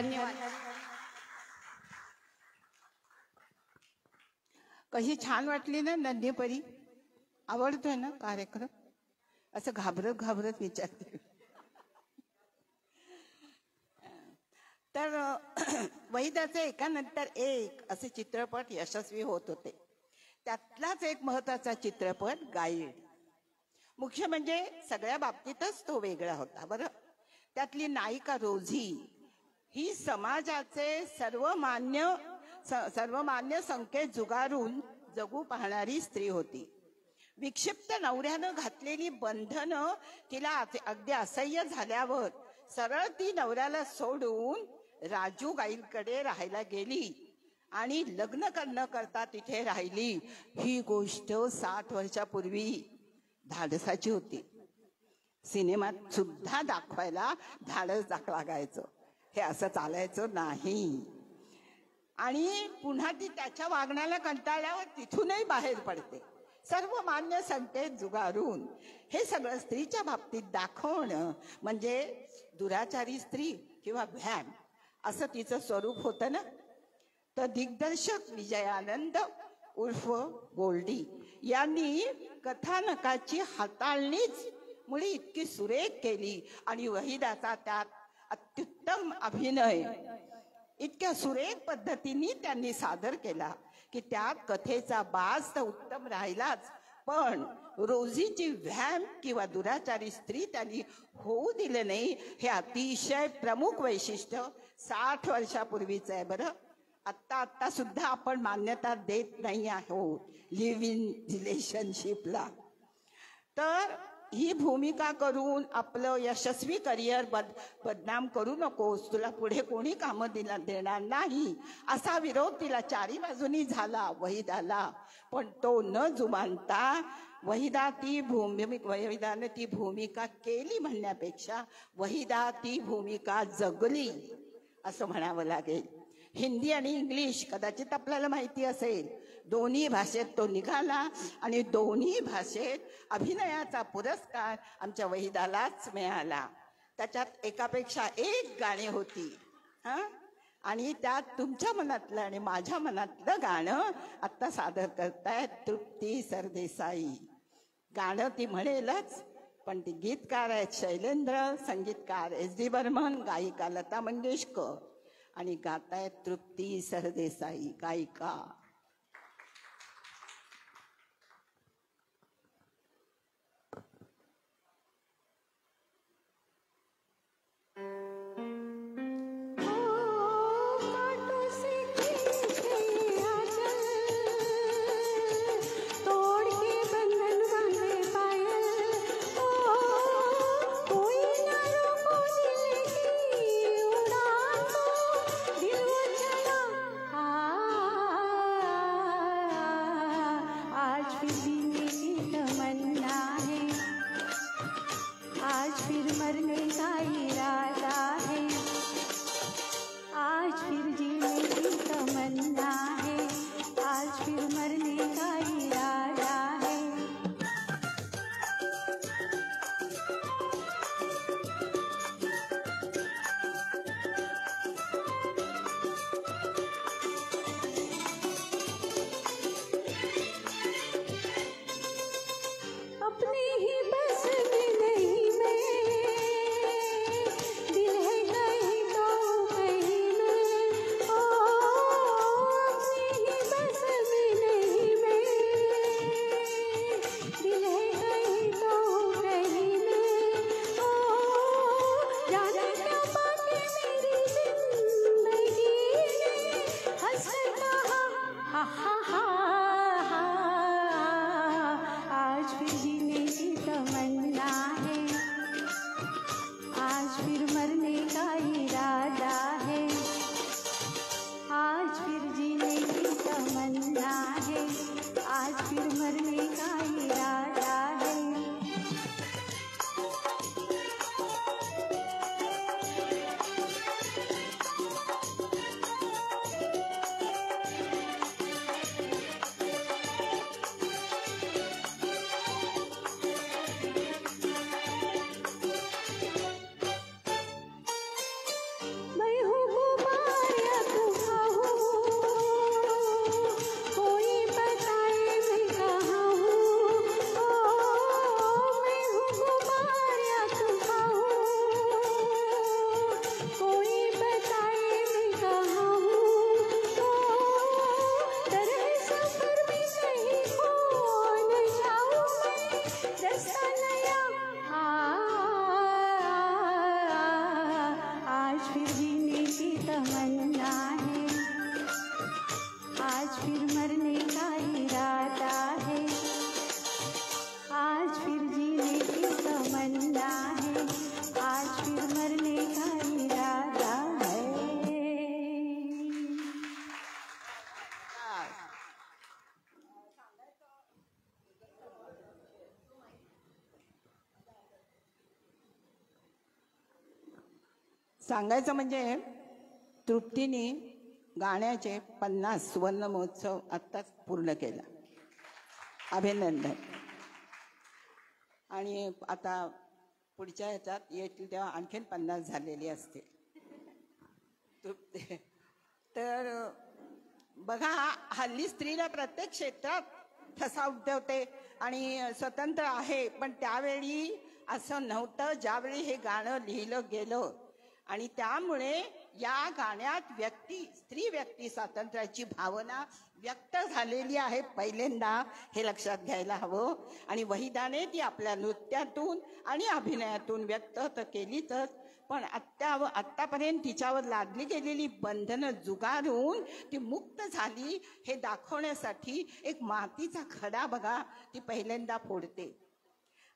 धन्यवाद. कशी छान वाटली ना नंदीपरी. आवडतोय ना कार्यक्रम. असं घाबरत घाबरत विचारते. तर वहिदाचे एकानंतर एक असे चित्रपट यशस्वी होत होते. त्यातलाच एक महत्वाचा चित्रपट गाईड. मुख्य म्हणजे सगळ्या बाबतीतच तो वेगळा होता बरं. त्यातली नायिका रोझी ही समाजाचे सर्वमान्य संकेत जुगारून जगू पाहणारी स्त्री होती. विक्षिप्त नवऱ्यानं घातलेली बंधनं तिला अगदी असह्य झाल्यावर सरळ ती नवऱ्याला सोडून राजू गाईलकडे राहायला गेली आणि लग्न न करता तिथे राहिली. ही गोष्ट 60 वर्षापूर्वी धाडसाची होती. सिनेमात सुद्धा दाखवायला धाडस लागायचं. हे असं चालायचं नाही. आणि पुन्हा ती त्याच्या वागण्याला कंटाळल्यावर तिथूनही बाहेर पडते. सर्वमान्य संकेत जुगारून हे सगळं स्त्रीच्या बाबतीत दाखवणं म्हणजे दुराचारी स्त्री किंवा भ्यान असं तिचं स्वरूप होतं ना. तर दिग्दर्शक विजयानंद उर्फ गोल्डी यांनी कथानकाची हाताळणीच मुळे इतकी सुरेख केली आणि वहिदाचा त्यात अत्युत्तम अभिनय इतक्या सुरेख पद्धतीने त्यांनी सादर केला की त्यात कथेचा बाज तर उत्तम राहिलाच, पण रोझीची व्हॅम किंवा दुराचारी स्त्री त्यांनी होऊ दिले नाही. हे अतिशय प्रमुख वैशिष्ट्य 60 वर्षापूर्वीच आहे बरं. आत्ता सुद्धा आपण मान्यता देत नाही आहोत लिव्ह इन रिलेशनशिपला. तर ही भूमिका करून आपलं यशस्वी करिअर बदनाम करू नकोस, तुला पुढे कोणी कामं देणार नाही असा विरोध तिला चारी बाजूनी झाला वहिदाला. पण तो न जुमानता वहिदाने ती भूमिका केली म्हणण्यापेक्षा वहिदा ती भूमिका जगली असं म्हणावं लागेल. हिंदी आणि इंग्लिश कदाचित आपल्याला माहिती असेल, दोन्ही भाषेत तो निघाला आणि दोन्ही भाषेत अभिनयाचा पुरस्कार आमच्या वहिदालाच मिळाला. त्याच्यात एकापेक्षा एक गाणी होती आणि त्यात तुमच्या मनातलं आणि माझ्या मनातलं गाणं आता सादर करतायत तृप्ती सरदेसाई. गाणं ती म्हणेलच, पण ती गीतकार आहेत शैलेंद्र, संगीतकार SD बर्मन, गायिका लता मंगेशकर आणि गातायत तृप्ती सरदेसाई गायिका. फिर मरने का इरादा है, आज फिर जीने की तमन्ना है, आज फिर मरने का इरादा है। सांगायचं म्हणजे तृप्तीने गाण्याचे 50 सुवर्ण महोत्सव आत्ताच पूर्ण केला. अभिनंदन. आणि आता पुढच्या ह्याच्यात येतील तेव्हा आणखीन 50 झालेली असतील. तृप्ती तर बघा, हल्ली स्त्रीला प्रत्येक क्षेत्रात ठसा उद्भवते आणि स्वतंत्र आहे, पण त्यावेळी असं नव्हतं ज्यावेळी हे गाणं लिहिलं गेलं. आणि त्यामुळे या गाण्यात स्त्री व्यक्ती स्वातंत्र्याची भावना व्यक्त झालेली आहे पहिल्यांदा, हे लक्षात घ्यायला हवं. आणि वहिदाने ती आपल्या नृत्यातून आणि अभिनयातून व्यक्त तर केलीच, पण आत्तापर्यंत तिच्यावर लादली गेलेली बंधनं जुगारून ती मुक्त झाली हे दाखवण्यासाठी एक मातीचा खडा बघा ती पहिल्यांदा फोडते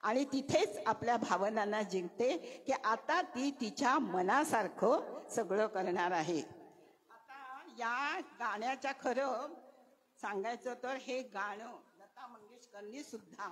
आणि तिथेच आपल्या भावनांना जिंकते की आता ती तिच्या मनासारखं सगळं करणार आहे. आता या गाण्याच्या खरं सांगायचं तर हे गाणं लता मंगेशकरनी सुद्धा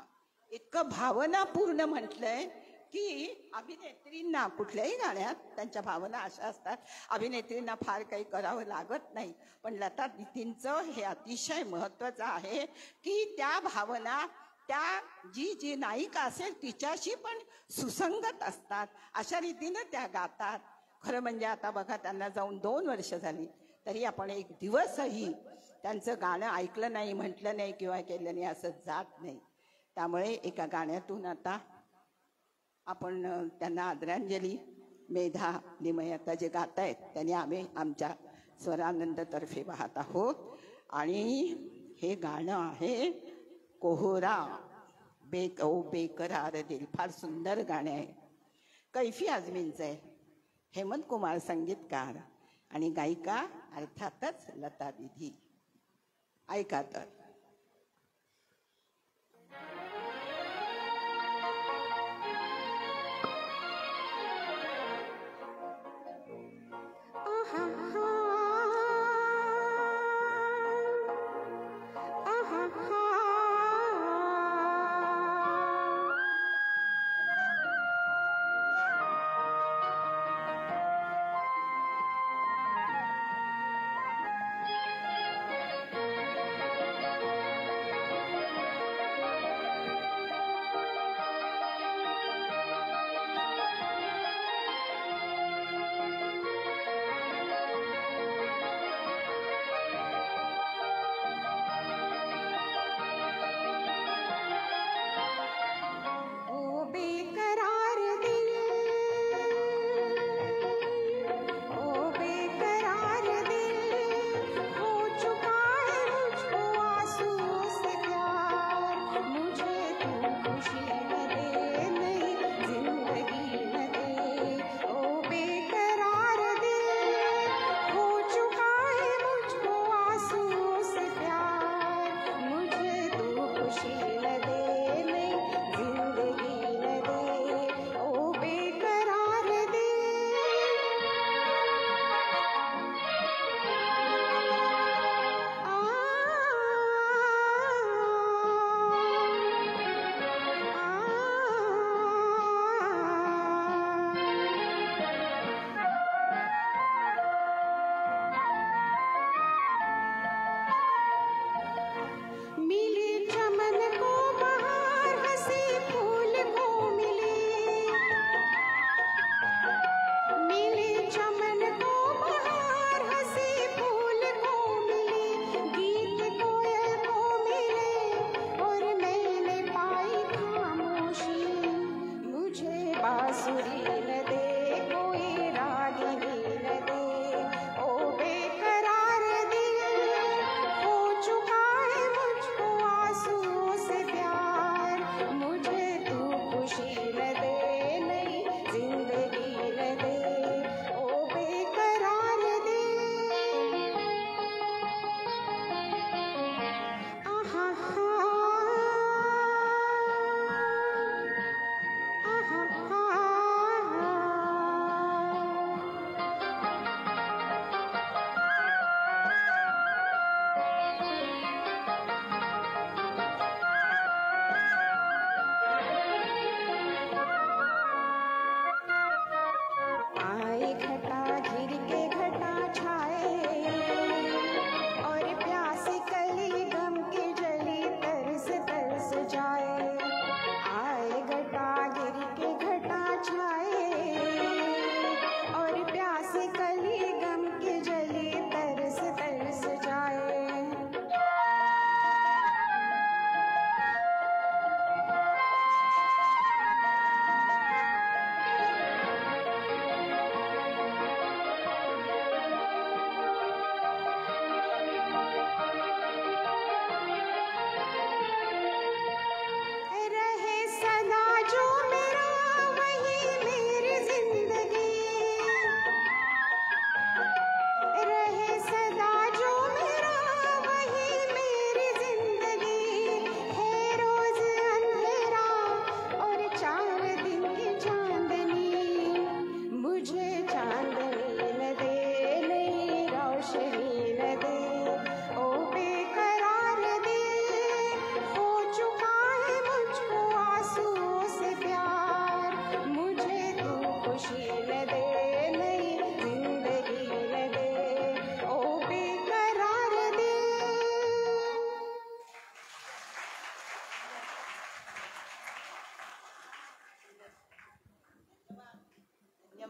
इतकं भावनापूर्ण म्हटलंय की अभिनेत्रींना कुठल्याही गाण्यात त्यांच्या भावना अशा असतात, अभिनेत्रींना फार काही करावं लागत नाही, पण लता दीदींचं हे अतिशय महत्वाचं आहे की त्या भावना त्या जी नायिका असेल तिच्याशी पण सुसंगत असतात, अशा रीतीनं त्या गातात. खरं म्हणजे आता बघा, त्यांना जाऊन 2 वर्ष झाली तरी आपण एक दिवसही त्यांचं गाणं ऐकलं नाही, म्हटलं नाही किंवा केलं नाही असं जात नाही. त्यामुळे एका गाण्यातून आता आपण त्यांना आदरांजली, मेधा निमय आता जे गात आहेत त्यांनी आम्ही आमच्या स्वरानंदतर्फे वाहत आहोत. आणि हे गाणं आहे कोहरा बेकरार दिल. फार सुंदर गाणे आहे, कैफी आझमींचं आहे. हेमंत कुमार संगीतकार आणि गायिका अर्थातच लता दीदी. ऐका तर.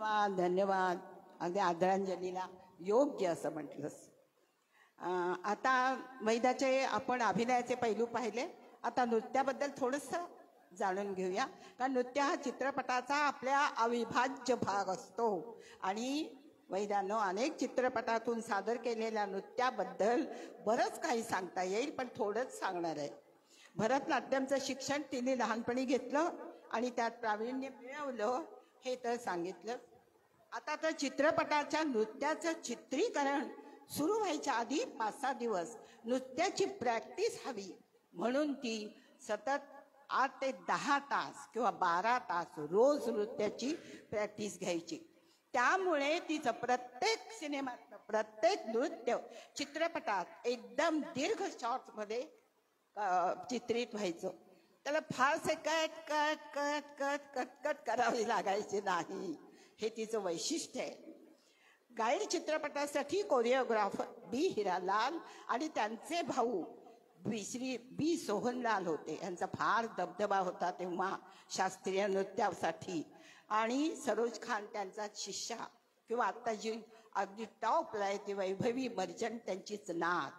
धन्यवाद धन्यवाद. अगदी आदरांजलीला योग्य असं म्हटलंस. आता वैदाचे आपण अभिनयाचे पैलू पाहिले. आता नृत्याबद्दल थोडंसं जाणून घेऊया. कारण नृत्य हा चित्रपटाचा आपल्या अविभाज्य भाग असतो आणि वैदानं अनेक चित्रपटातून सादर केलेल्या नृत्याबद्दल बरंच काही सांगता येईल, पण थोडंच सांगणार आहे. भरतनाट्यमचं शिक्षण तिने लहानपणी घेतलं आणि त्यात प्रावीण्य मिळवलं हे तर सांगितलं. आता तर चित्रपटाच्या नृत्याचं चित्रीकरण सुरू व्हायच्या आधी 5-6 दिवस नृत्याची प्रॅक्टिस हवी, म्हणून ती सतत 8 ते 10 तास किंवा 12 तास रोज नृत्याची प्रॅक्टिस घ्यायची. त्यामुळे तिचं प्रत्येक सिनेमात प्रत्येक नृत्य चित्रपटात एकदम दीर्घ शॉट्समध्ये चित्रित व्हायचं. त्याला फारसे cut cut cut cut cut cut करावे लागायचे नाही. हे तिचं वैशिष्ट्य आहे. गाईड चित्रपटासाठी कोरिओग्राफर बी हिरालाल आणि त्यांचे भाऊ श्री बी सोहनलाल होते. यांचा फार दबदबा होता तेव्हा शास्त्रीय नृत्यासाठी. आणि सरोज खान त्यांचा शिष्या किंवा आता जी अगदी टॉपला आहे ती वैभवी मर्चंट त्यांचीच नात.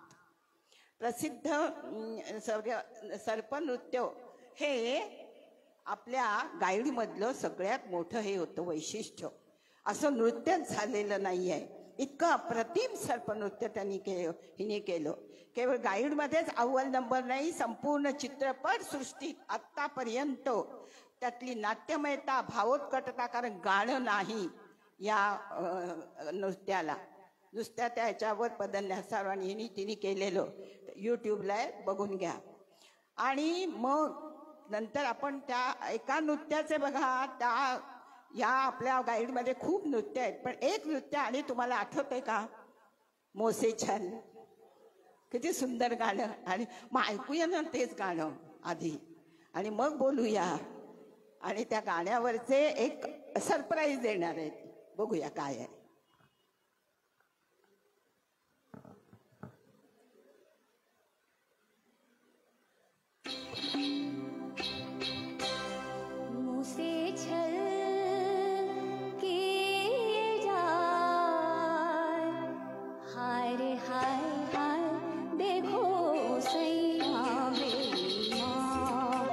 प्रसिद्ध सर्पनृत्य हे आपल्या गाईडमधलं सगळ्यात मोठं हे होतं वैशिष्ट्य. असं नृत्यच झालेलं नाही आहे. इतकं अप्रतिम सर्पनृत्य हिने केलं. केवळ गाईडमध्येच अव्वल नंबर नाही, संपूर्ण चित्रपट सृष्टीत आत्तापर्यंत त्यातली नाट्यमयता, भावोत्कटता, कारण गाणं नाही या नृत्याला. नुसत्या त्याच्यावर पदन्यासार आणि तिने केलेलं यूट्यूबला बघून घ्या. आणि मग नंतर आपण त्या एका नृत्याचे बघा, त्या या आपल्या गाईडमध्ये खूप नृत्य आहेत, पण एक नृत्य आणि तुम्हाला आठवतंय का? मोसे छल. किती सुंदर गाणं. आणि मग ऐकूया ना तेच गाणं आधी आणि मग बोलूया. आणि त्या गाण्यावरचे एक सरप्राईज देणार आहेत, बघूया काय आहे. मुझसे छल के जा हाय रे हाय हाय देखो सैया वे माँ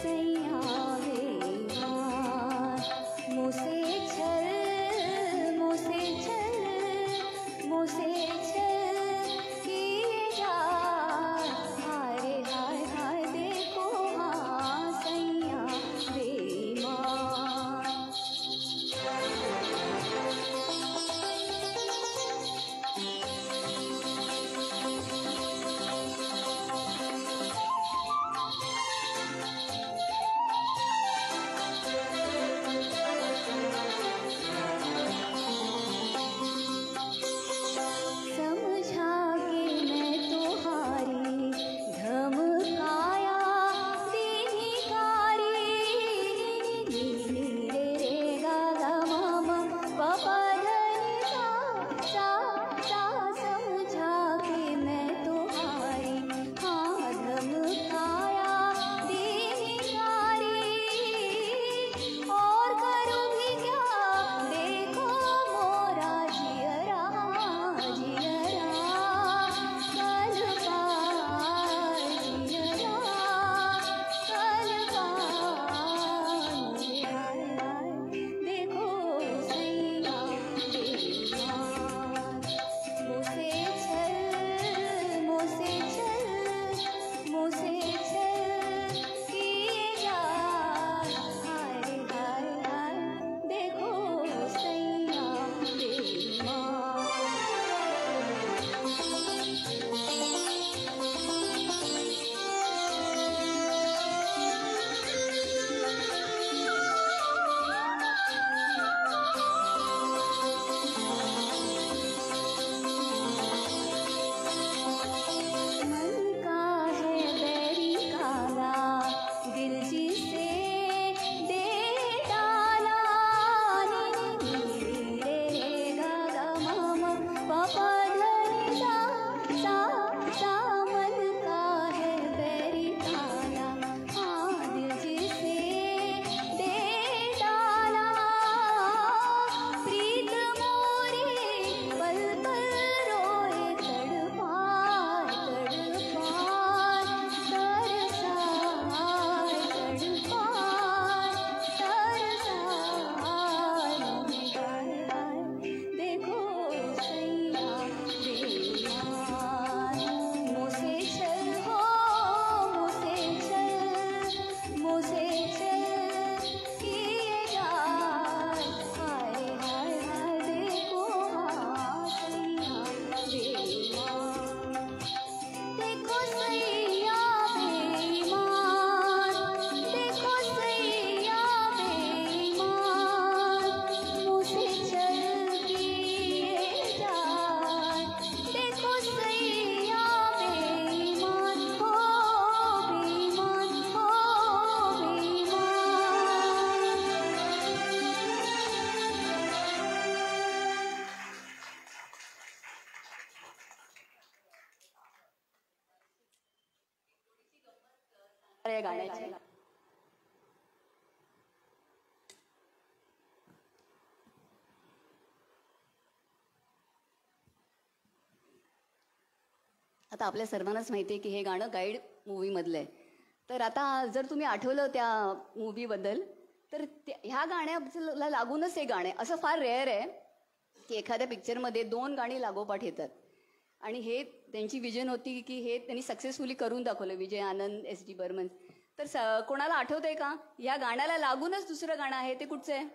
सैया वे माँ मुझसे छल देखो सैया बेईमान, देखो सैया बेईमान, मुझसे चल किए जाए। देखो सैया बेईमान, हो बेईमान, हो बेईमान। गाण्याची आता आपल्या सर्वांनाच माहिती आहे की हे गाणं गाईड मूवीमधलं आहे. तर आता जर तुम्ही आठवलं त्या मूवीबद्दल तर ह्या गाण्याला लागूनच हे गाणे असं फार रेअर आहे की एखाद्या पिक्चरमध्ये 2 गाणी लागोपाठ येतात. आणि हे त्यांची विजन होती की हे त्यांनी सक्सेसफुली करून दाखवलं. विजय आनंद, S.D. बर्मन. तर कोणाला आठवतंय का या गाण्याला लागूनच दुसरं गाणं आहे ते कुठचं आहे?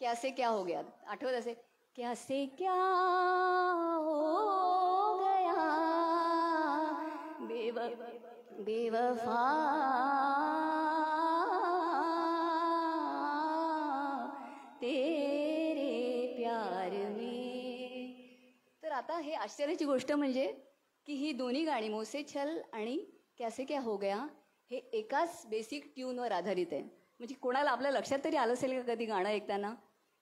कैसे क्या हो गया. आठवत असे कैसे क्या हो गया बेवफा तेरे प्यार में. तर आता हे आश्चर्याची गोष्ट म्हणजे की ही दोन्ही गाणी मोसे छल आणि कैसे क्या हो गया हे एकाच बेसिक ट्यूनवर आधारित आहे. म्हणजे कोणाला आपल्या लक्षात तरी आलं असेल का कधी गाणं ऐकताना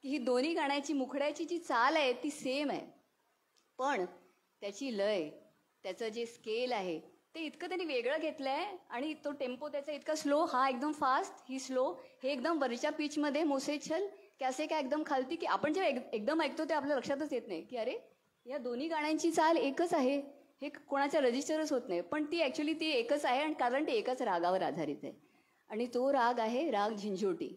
की ही दोन्ही गाण्याची मुखड्याची जी चाल आहे ती सेम आहे, पण त्याची लय, त्याचं जे स्केल आहे ते इतकं त्यांनी वेगळं घेतलं आहे. आणि तो टेम्पो त्याचा इतका स्लो, हा एकदम फास्ट, ही स्लो, हे एकदम वरच्या पिचमध्ये मोसे छल कैसे काय एकदम खालती, की आपण जेव्हा एकदम ऐकतो ते आपल्या लक्षातच येत नाही की अरे या दोन्ही गाण्यांची चाल एकच आहे. हे कोणाच्या रजिस्टरच होत नाही, पण ती ॲक्च्युली ती एकच आहे. आणि कारण ते एकाच रागावर आधारित आहे आणि तो राग आहे राग झिंझोटी.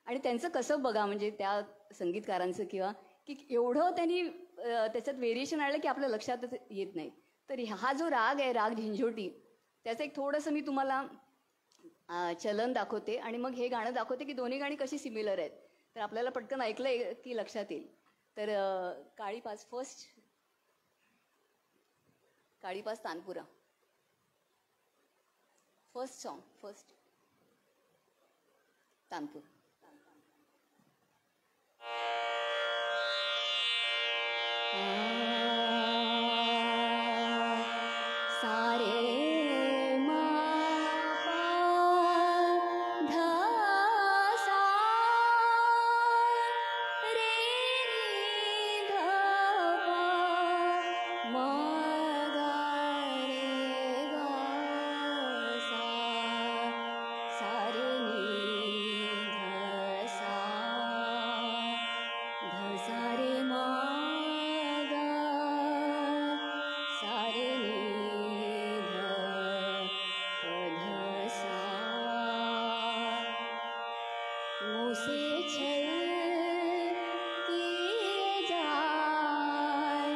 आणि त्यांचं कसं बघा म्हणजे त्या संगीतकारांचं किंवा की एवढं त्यांनी त्याच्यात व्हेरिएशन आणलं की आपल्या लक्षातच येत नाही. तर हा जो राग आहे राग झिंझोटी त्याचं एक थोडंसं मी तुम्हाला चलन दाखवते आणि मग हे गाणं दाखवते की दोन्ही गाणी कशी सिमिलर आहेत. तर आपल्याला पटकन ऐकलं की लक्षात येईल. तर काळीपास फर्स्ट, काळीपास तानपुरा फर्स्ट सॉन्ग, फर्स्ट तानपूर. सारे मा पा धा सा रे नी ध पा मा गा रे गा सा सा रे नी ध सा ध सा रे मा गा सा रे नी ध प ध सा. मुझसे छल किए जाए,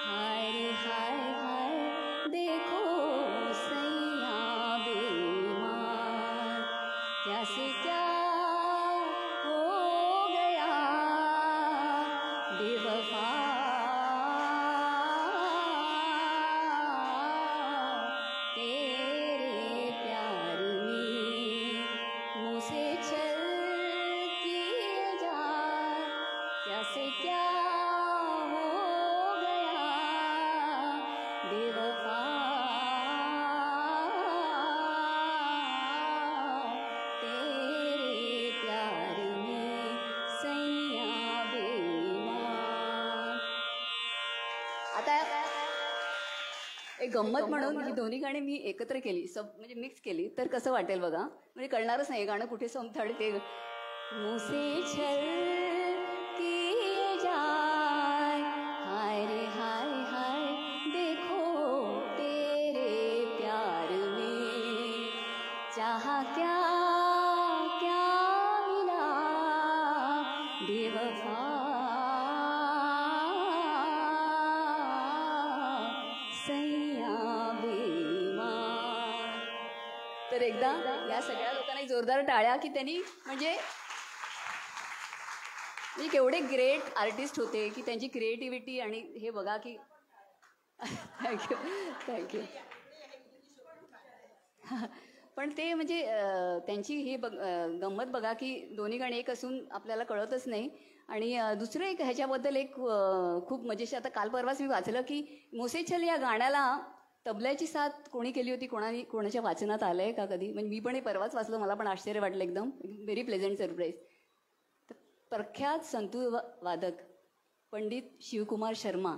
हाय रे हाय हाय देखो सैया बेईमान, कैसे क्या हो गया बेवफा तेरे प्यार में. मुझसे छल किए जाए, कैसे क्या हो गया बेवफा तेरे प्यार में सैया बेईमान. आता एक गंमत म्हणून ही दोन्ही गाणी मी एकत्र केली, म्हणजे मिक्स केली तर कसं वाटेल बघा. म्हणजे कळणारच नाही गाणं कुठे समथाड ते. मुझसे छल किए जाए, हाय रे हाय हाय देखो तेरे प्यार में, चाहा क्या क्या मिला बेवफा सैया बेईमान. तर एकदा या सगळ्या लोकांना एक जोरदार टाळ्या की त्यांनी म्हणजे केवढे ग्रेट आर्टिस्ट होते की त्यांची क्रिएटिव्हिटी. आणि हे बघा की थँक्यू थँक्यू. पण ते म्हणजे त्यांची ही गंमत बघा की दोन्ही गाणी एक असून आपल्याला कळतच नाही. आणि दुसरं एक ह्याच्याबद्दल एक खूप मजेशीर, आता काल परवाच मी वाचलं की मोसेछल या गाण्याला तबल्याची साथ कोणी केली होती, कोणाच्या वाचनात आलंय का कधी? म्हणजे मी पण हे परवाच वाचलं, मला पण आश्चर्य वाटलं, एकदम व्हेरी प्लेझंट सरप्राईज. तर प्रख्यात संतूर वादक पंडित शिवकुमार शर्मा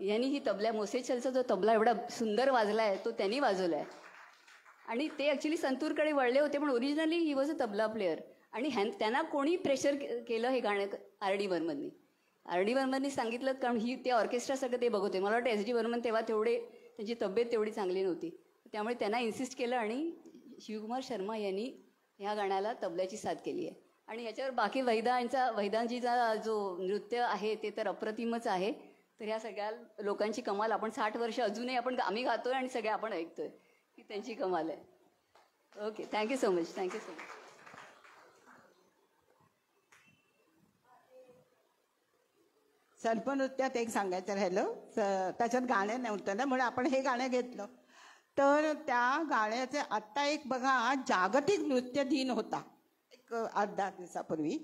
यांनी ही तबल्या, मोसेछलचा जो तबला एवढा सुंदर वाजला आहे तो त्यांनी वाजवला आहे. आणि ते ॲक्च्युली संतूरकडे वळले होते, पण originally he was a tabla player. आणि त्यांना कोणी प्रेशर केलं हे गाणं? आर डी बर्मननी सांगितलं, कारण ही ते ऑर्केस्ट्रा सगळं ते बघवते. मला वाटतं एस डी बर्मन तेव्हा त्यांची तब्येत तेवढी चांगली नव्हती, त्यामुळे त्यांना इन्सिस्ट केलं आणि शिवकुमार शर्मा यांनी ह्या गाण्याला तबल्याची साथ केली आहे. आणि ह्याच्यावर बाकी वैदांजीचा जो नृत्य आहे ते तर अप्रतिमच आहे. तर ह्या सगळ्या लोकांची कमाल, आपण 60 वर्ष अजूनही आम्ही गातोय आणि सगळे आपण ऐकतोय, ही त्यांची कमाल आहे. Okay, thank you so much. सर्पनृत्यात एक सांगायचं राहिलं, त्याच्यात गाणं नव्हतं ना, म्हणून आपण हे गाणं घेतलं. तर त्या गाण्याचे आत्ता एक बघा, जागतिक नृत्य दिन होता एक 8-10 दिवसापूर्वी,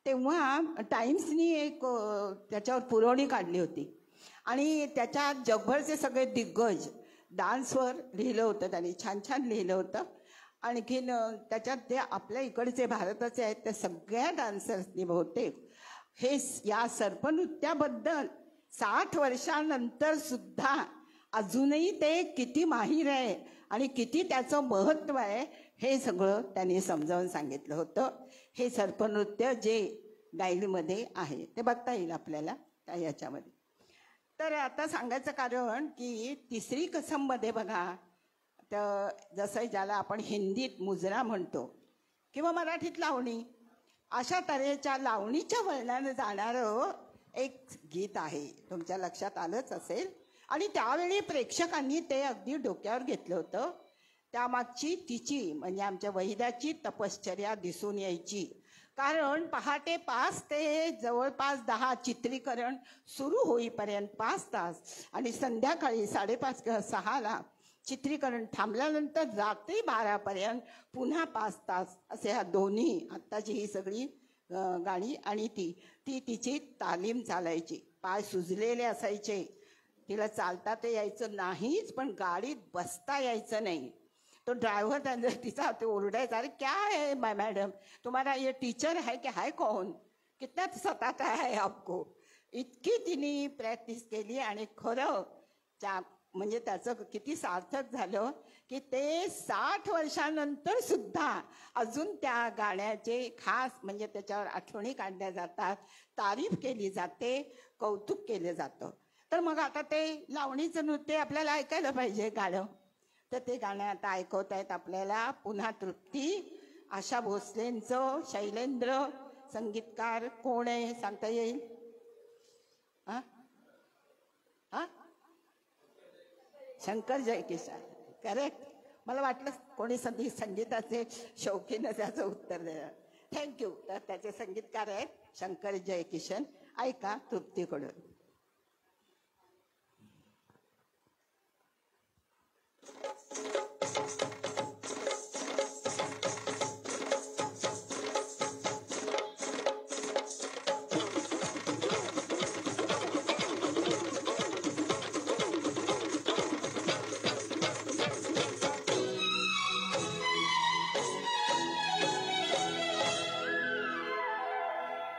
तेव्हा टाइम्सनी एक त्याच्यावर पुरवणी काढली होती आणि त्याच्यात जगभरचे सगळे दिग्गज डान्सवर लिहिलं होतं, त्यांनी छान छान लिहिलं होतं. आणखीन त्याच्यात ते आपल्या इकडचे भारताचे आहेत त्या सगळ्या डान्सर्सनी बहुतेक हे या सर्पनृत्याबद्दल 60 वर्षानंतर सुद्धा अजूनही ते किती माहीर आहे आणि किती त्याचं महत्त्व आहे हे सगळं त्यांनी समजावून सांगितलं होतं. हे सर्पनृत्य जे डायरीमध्ये आहे ते बघता येईल आपल्याला त्या याच्यामध्ये. तर आता सांगायचं कारण की तिसरी कसममध्ये बघा, तर जसं ज्याला आपण हिंदीत मुजरा म्हणतो किंवा मराठीत लावणी, अशा तऱ्हेच्या लावणीच्या वळणानं जाणारं एक गीत आहे, तुमच्या लक्षात आलंच असेल. आणि त्यावेळी प्रेक्षकांनी ते अगदी डोक्यावर घेतलं होतं. त्यामागची तिची म्हणजे आमच्या वहिदाची तपश्चर्या दिसून यायची. कारण पहाटे 5 ते जवळपास 10 चित्रीकरण सुरू होईपर्यंत 5 तास आणि संध्याकाळी 5:30-6ला चित्रीकरण थांबल्यानंतर रात्री 12पर्यंत पुन्हा 5 तास असे ह्या दोन्ही आत्ताची ही सगळी गाणी. आणि ती तिची तालीम चालायची. पाय सुजलेले असायचे, तिला चालता ते यायचं नाहीच, पण गाडीत बसता यायचं नाही. तो ड्रायव्हर तिचा ते ओरडायचा, अरे क्या है मैडम, तुम्हारा ये टीचर है कि है कौन, कितना सताता है आपको. इतकी तिने प्रॅक्टिस केली आणि खरं म्हणजे त्याचं किती सार्थक झालं की ते 60 वर्षानंतर सुद्धा अजून त्या गाण्याचे खास म्हणजे त्याच्यावर आठवणी काढल्या जातात, तारीफ केली जाते, कौतुक केलं जातं. तर मग आता ते लावणीचं नृत्य आपल्याला ऐकायला पाहिजे गाणं. तर ते गाणं आता ऐकवत आहेत आपल्याला पुन्हा तृप्ती, आशा भोसलेंचं. शैलेंद्र संगीतकार कोण आहे सांगता येईल? हा हा शंकर जयकिशन, करेक्ट. मला वाटलं कोणी संगीताचे शौकीन त्याचं उत्तर देणार. थँक्यू. तर त्याचे संगीतकार आहेत शंकर जयकिशन. ऐका तृप्तीकडून.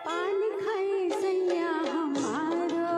पान खाए सैया हमारो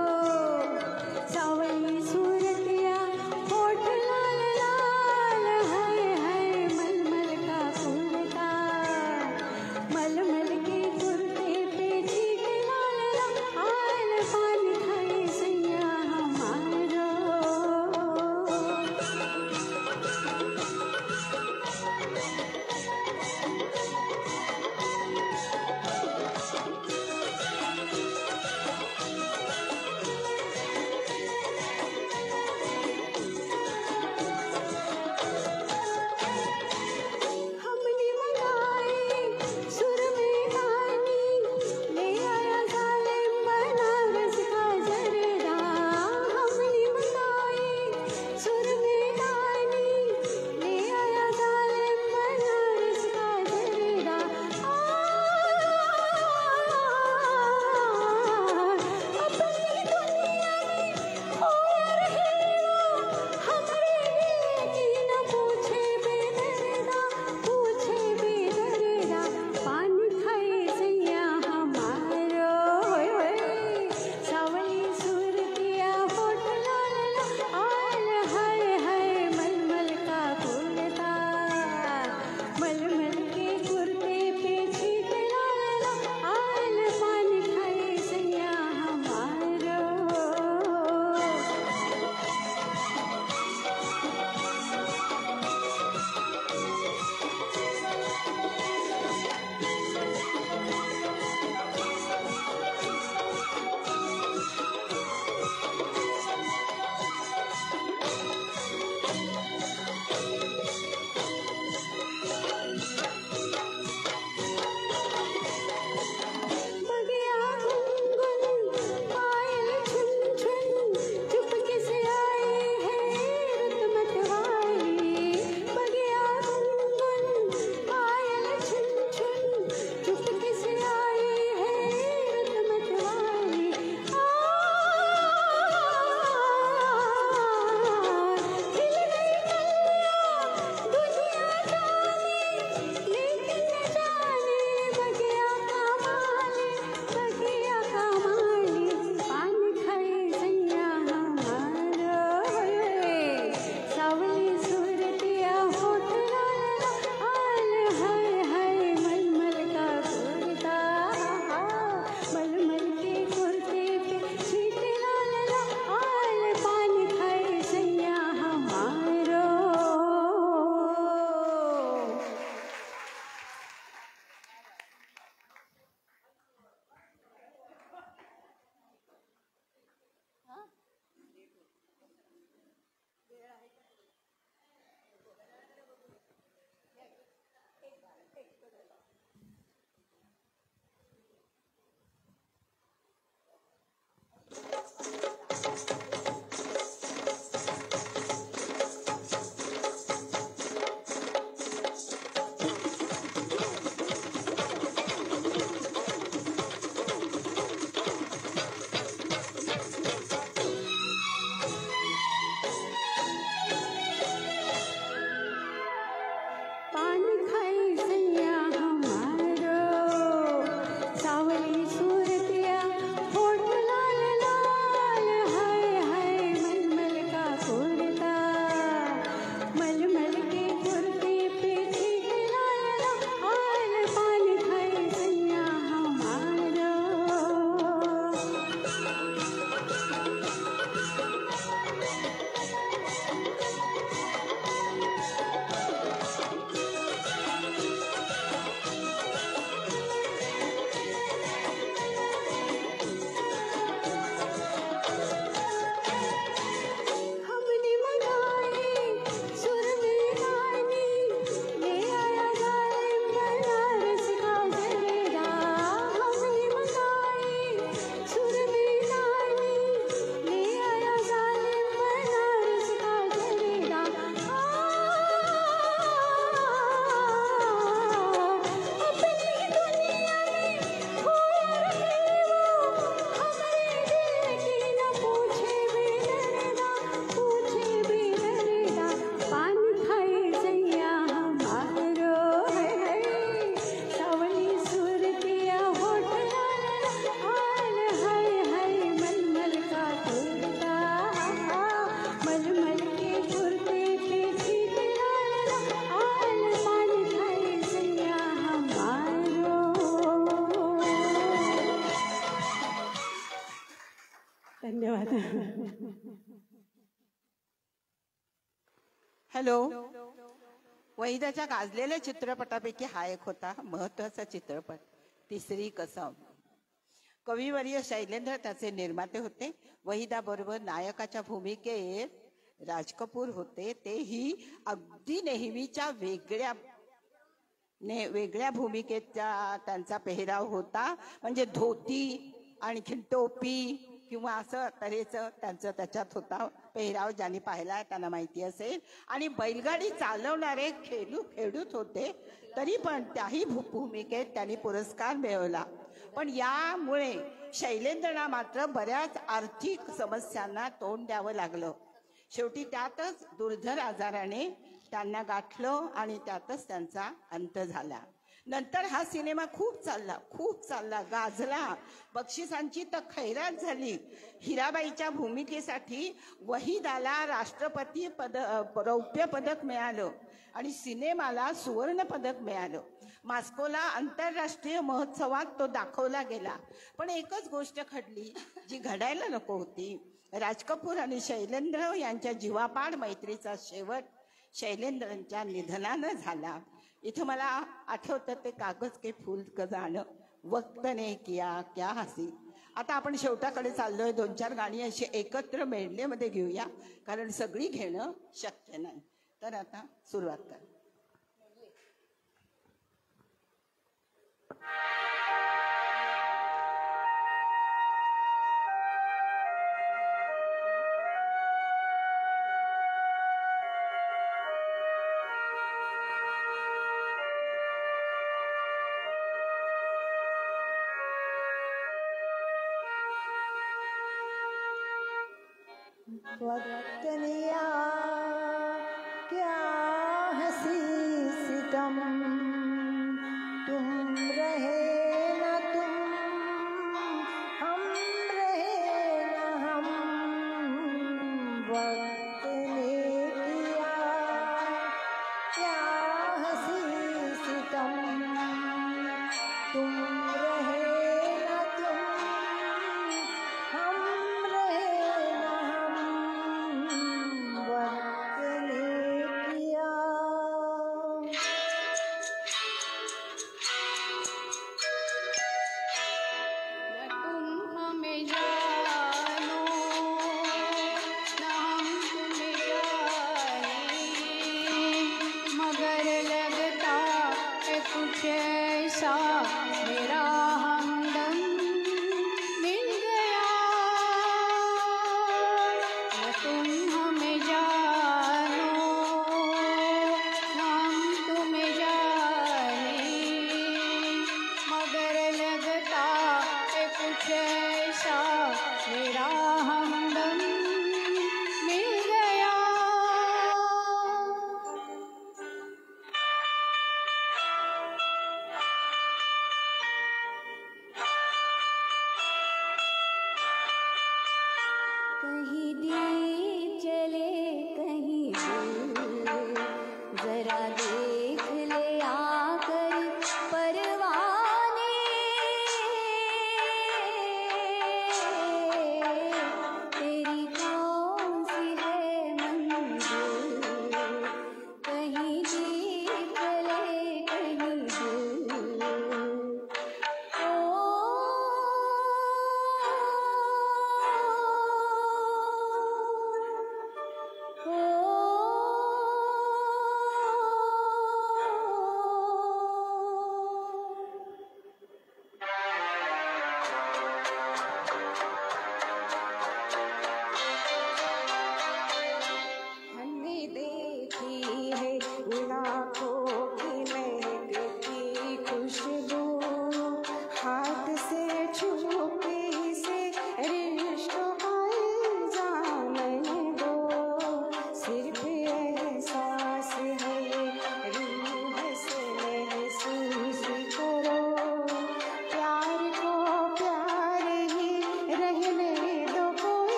पान खाई सैया हमारो सावली सूरतिया होठ लाल लाल हाय हाय मलमल का कुर्ता मलमल के कुर्ते पे छीट लाल लाल पान खाई सैया हमारो हमने मंगाई सुरमई गानी ले आया जालिम बनारस का जरेदा हमने मंगाई सुरमई गानी ले आया जालिम बनारस का जरेदा अपनी दुनिया में खोया रहे वो हमारे दिल की न पूछे भी डरेदा पान खाए सैया हमारो है सावली सूरतिया होठ लाल हाय हाय मलमल का कुर्ता मलमल के कुर्ते पे छीट लाल पान खाए सैया हमारो धन्यवाद हॅलो. वहिदाच्या गाजलेल्या चित्रपटापैकी हा एक होता महत्वाचा चित्रपट तिसरी कसम. कविवर्य शैलेंद्र त्याचे निर्माते होते. वहिदा बरोबर नायकाच्या भूमिकेत राज कपूर होते. तेही अगदी नेहमीच्या वेगळ्या भूमिकेचा त्यांचा पेहराव होता. म्हणजे धोती आणखीन टोपी किंवा असं तऱ्हेचं त्यांचं त्याच्यात होता पेहराव. ज्यांनी पाहिला त्यांना माहिती असेल. आणि बैलगाडी चालवणारे खेळूत होते. तरी पण त्याही भूमिकेत त्यांनी पुरस्कार मिळवला. पण यामुळे शैलेंद्रला मात्र बऱ्याच आर्थिक समस्यांना तोंड द्यावं लागलं. शेवटी त्यातच दुर्धर आजाराने त्यांना गाठलं आणि त्यातच त्यांचा अंत झाला. नंतर हा सिनेमा खूप चालला गाजला. बक्षिसांची तर खैरात झाली. हिराबाईच्या भूमिकेसाठी वहिदाला राष्ट्रपती रौप्य पदक मिळालं आणि सिनेमाला सुवर्ण पदक मिळालं. मास्कोला आंतरराष्ट्रीय महोत्सवात तो दाखवला गेला. पण एकच गोष्ट घडली जी घडायला नको होती. राज कपूर आणि शैलेंद्र यांच्या जीवापाड मैत्रीचा शेवट शैलेंद्रांच्या निधनानं झाला. इथं मला आठवतं ते कागज के फूल का जाणं वक्त ने किया क्या हसी. आता आपण शेवटाकडे चाललोय. 2-4 गाणी अशी एकत्र मेडलेमध्ये घेऊया कारण सगळी घेणं शक्य नाही. तर आता सुरुवात कर. वक्त निया क्या हसी सितम तुम रहे न तुम हम रहे न हम. वक्त ने किया क्या हसी सितम तुम रहे न तुम हम रहे न हम. वक्त ने किया. न तुम हमें जानो न हम तुम्हें जाने मगर लगता है कुछ ऐसा मेरा हमदम मिल गया. न तुम हमें जानो न हम तुम्हें जाने मगर लगता है कुछ ऐसा मेरा हमदम मिल गया.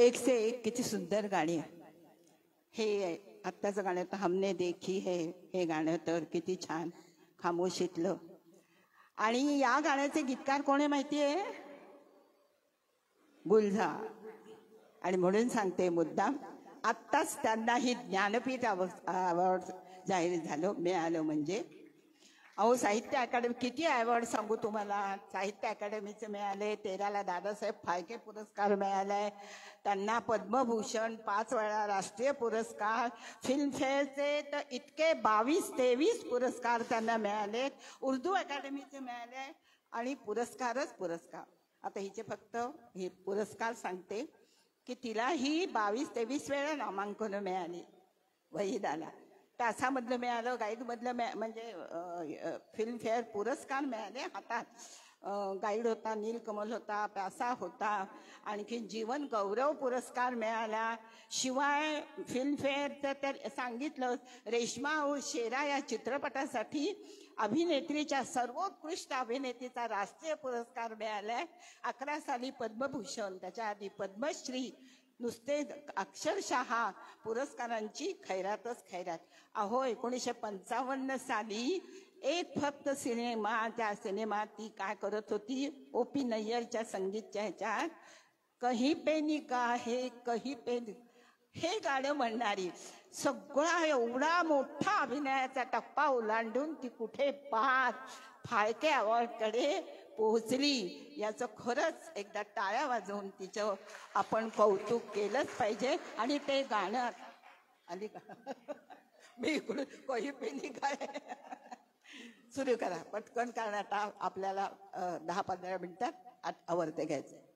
एक से एक किती सुंदर गाणी आहे. हे आत्ताचं गाणं तर हमने देखी है, हे गाणं तर किती छान, खामोशीतलं. आणि या गाण्याचे गीतकार कोण आहे माहितीये? गुलजार. आणि म्हणून सांगते मुद्दाम, आत्ताच त्यांना ही ज्ञानपीठ अवॉर्ड जाहीर झालं, मिळालं. म्हणजे अहो साहित्य अकादमी, किती अवॉर्ड सांगू तुम्हाला. साहित्य अकादमीचे मिळाले, 13ला दादासाहेब फाळके पुरस्कार मिळालाय त्यांना, पद्मभूषण, 5 वेळा राष्ट्रीय पुरस्कार, फिल्मफेअरचे तर इतके 22-23 पुरस्कार त्यांना मिळालेत, उर्दू अकादमीचे मिळाले. आणि पुरस्कारच पुरस्कार. आता हिचे फक्त हे पुरस्कार सांगते की तिला ही 22-23 वेळा नामांकन मिळाली. वहिदाला तासामधलं मिळालं, गाईडमधलं म्हणजे फिल्मफेअर पुरस्कार मिळाले हातात. गाईड होता, नीलकमल होता, प्यासा होता, आणखी जीवन गौरव पुरस्कार मिळाला. शिवाय फिल्मफेअरचं तर सांगितलं, रेश्मा और शेरा या चित्रपटासाठी अभिनेत्रीच्या सर्वोत्कृष्ट अभिनेत्रीचा राष्ट्रीय पुरस्कार मिळालाय. 11 साली पद्मभूषण, त्याच्या आधी पद्मश्री, नुसते अक्षरशः पुरस्कारांची खैरातच खैरात. अहो 1955 साली एक फक्त सिनेमा, त्या सिनेमात ती काय करत होती, O.P. नय्यरच्या संगीतच्या ह्याच्यात कहीं पे निगाहे कहीं पे, हे गाणं म्हणणारी, सगळा एवढा मोठा अभिनयाचा टप्पा ओलांडून ती कुठे पार फाळके अवॉर्डकडे पोहोचली. याचं खरंच एकदा टाळ्या वाजवून तिचं आपण कौतुक केलंच पाहिजे. आणि ते गाणं आली का मी इकडून कही पे निघाले सुरू करा पटकन, कारण आता आपल्याला 10-15 मिनिटात आवरते घ्यायचं.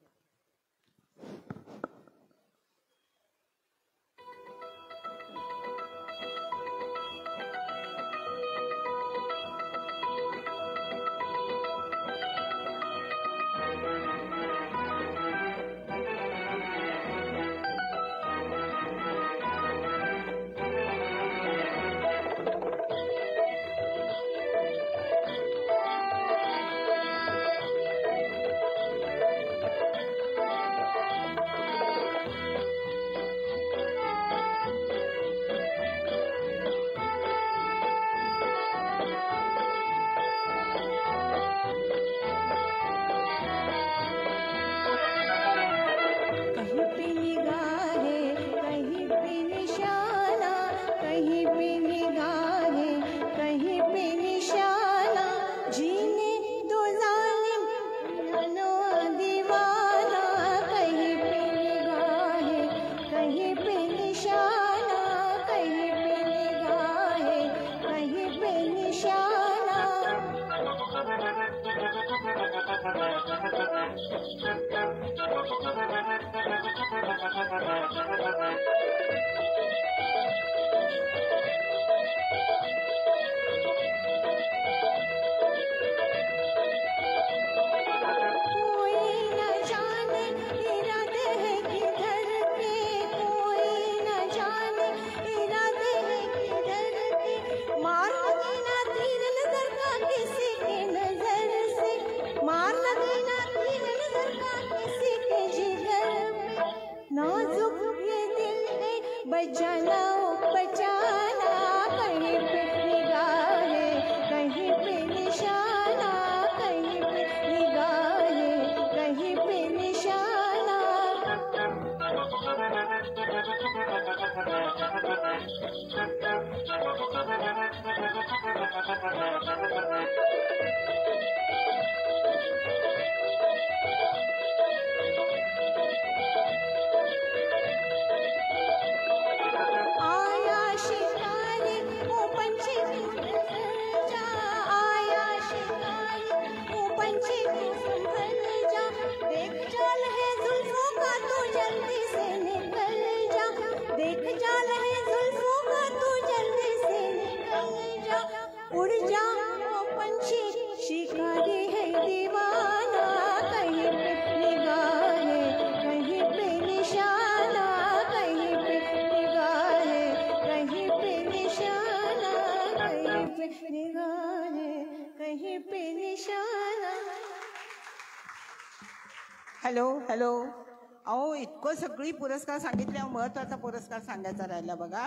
हॅलो हॅलो अहो इतकं सगळी पुरस्कार सांगितले, महत्वाचा पुरस्कार सांगायचा राहिला बघा.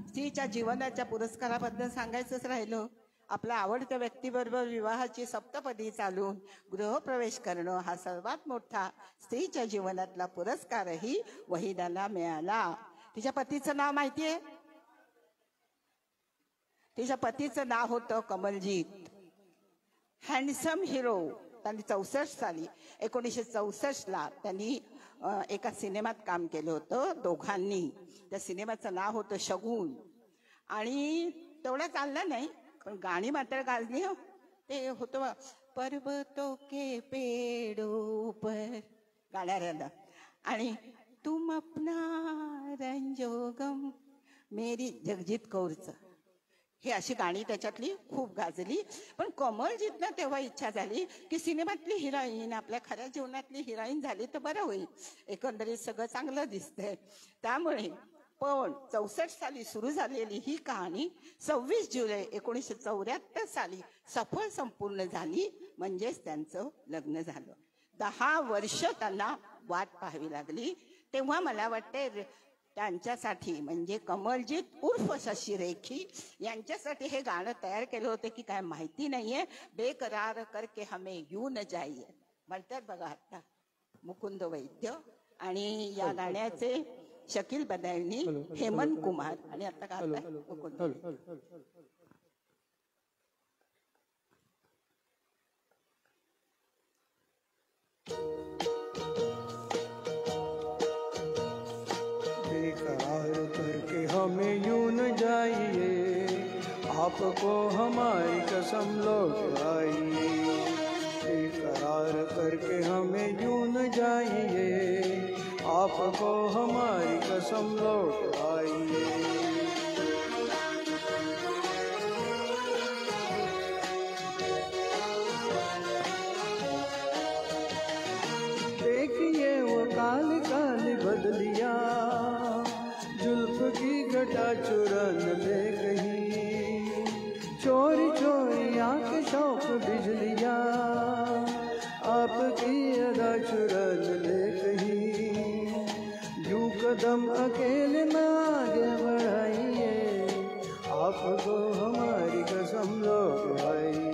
स्त्रीच्या जीवनाच्या पुरस्काराबद्दल सांगायचंच राहिलं. आपल्या आवडत्या व्यक्तीबरोबर विवाहाची सप्तपदी चालून गृहप्रवेश करणं हा सर्वात मोठा स्त्रीच्या जीवनातला पुरस्कारही वहिदाला मिळाला. तिच्या पतीचं नाव माहितीये? तिच्या पतीचं नाव होतं कमलजीत. Handsome hero. त्यांनी 64 साली 1964ला त्यांनी एका सिनेमात काम केलं होतं दोघांनी. त्या सिनेमाचं नाव होतं शगुन. आणि तेवढं चाललं नाही, पण गाणी मात्र गाजली. हो ते होतं पर्वतों के पेड़ों पर गाणाऱ्याला. आणि तुम अपना रंजोगम मेरी जगजीत कौरचं हे अशी गाणी त्याच्यातली खूप गाजली. पण कमलजीतनं तेव्हा इच्छा झाली की सिनेमातली हिरोईन आपल्या खऱ्या जीवनातली हिरोईन झाली तर बरं होईल, एकंदरीत सगळं चांगलं दिसतंय. त्यामुळे पण 64 साली सुरू झालेली ही कहाणी 26 जुलै 1974 साली सफळ संपूर्ण झाली. म्हणजेच त्यांचं लग्न झालं. 10 वर्ष त्यांना वाट पाहावी लागली. तेव्हा मला वाटते त्यांच्यासाठी म्हणजे कमलजीत उर्फ शशी रेखी यांच्यासाठी हे गाणं तयार केलं होतं की काय माहिती नाहीये. बेकरार करके हमें यूं न जाइए म्हणतात बघा आता मुकुंद वैद्य. आणि या गाण्याचे शकील बदायनी, हेमंत कुमार आणि आता गातात मुकुंद. बेकरार करके हमें यूं न जाइए, आपको हमारी कसम लौट आइए. बेकरार करके हमें यूं न जाइए, आपको हमारी कसम लौट आइए. देखिए वो काली काली बदलिया, जुल्फ की घटा चुरान ले गई. चोरी चोरी आंख शौक बिजलिया, आपकी अदा चुरान ले गई. यूं कदम अकेले न आगे बढ़ाइए, आपको हमारी कसम लौट आइए.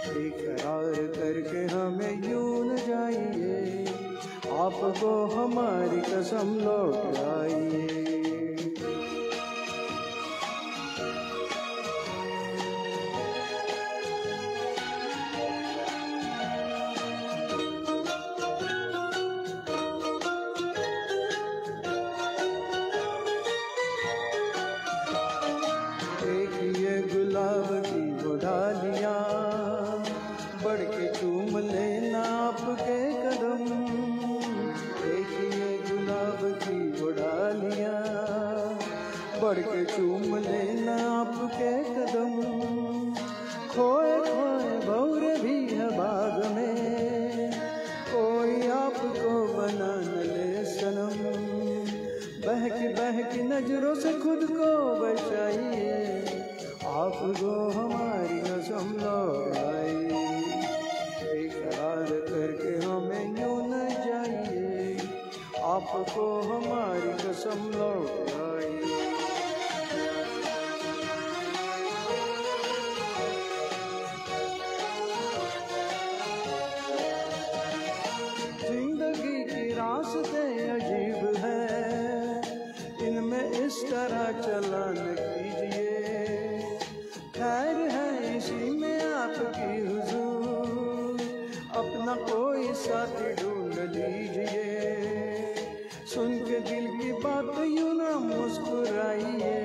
बेकरार करके हमें यूं न जाइए, आपको हमारी कसम लौट आइए. देखिए गुलाब की वो डालियां, बढ़ के चूम लेना आपके कदम. देखिए गुलाब की वो डालियां, बढ़ के चूम लेना आपके कदम. खोए खोए भौर भी है बाग में, कोई आपको बना न ले सनम. बहकी नजरों से खुद को बचाइए, आपको हमारी कसम लौट आइए. बेकरार करके हमें यूं न जाइए, आपको हमारी कसम लौट आइए. जिंदगी की रास्ते अजीब है, इनमें इस तरह चलन कीजिए. खैर है इसी में आपकी हुजूर, अपना कोई साथी ढूंढ लीजिए. सुन के दिल की बात यूं ना मुस्कुराइए,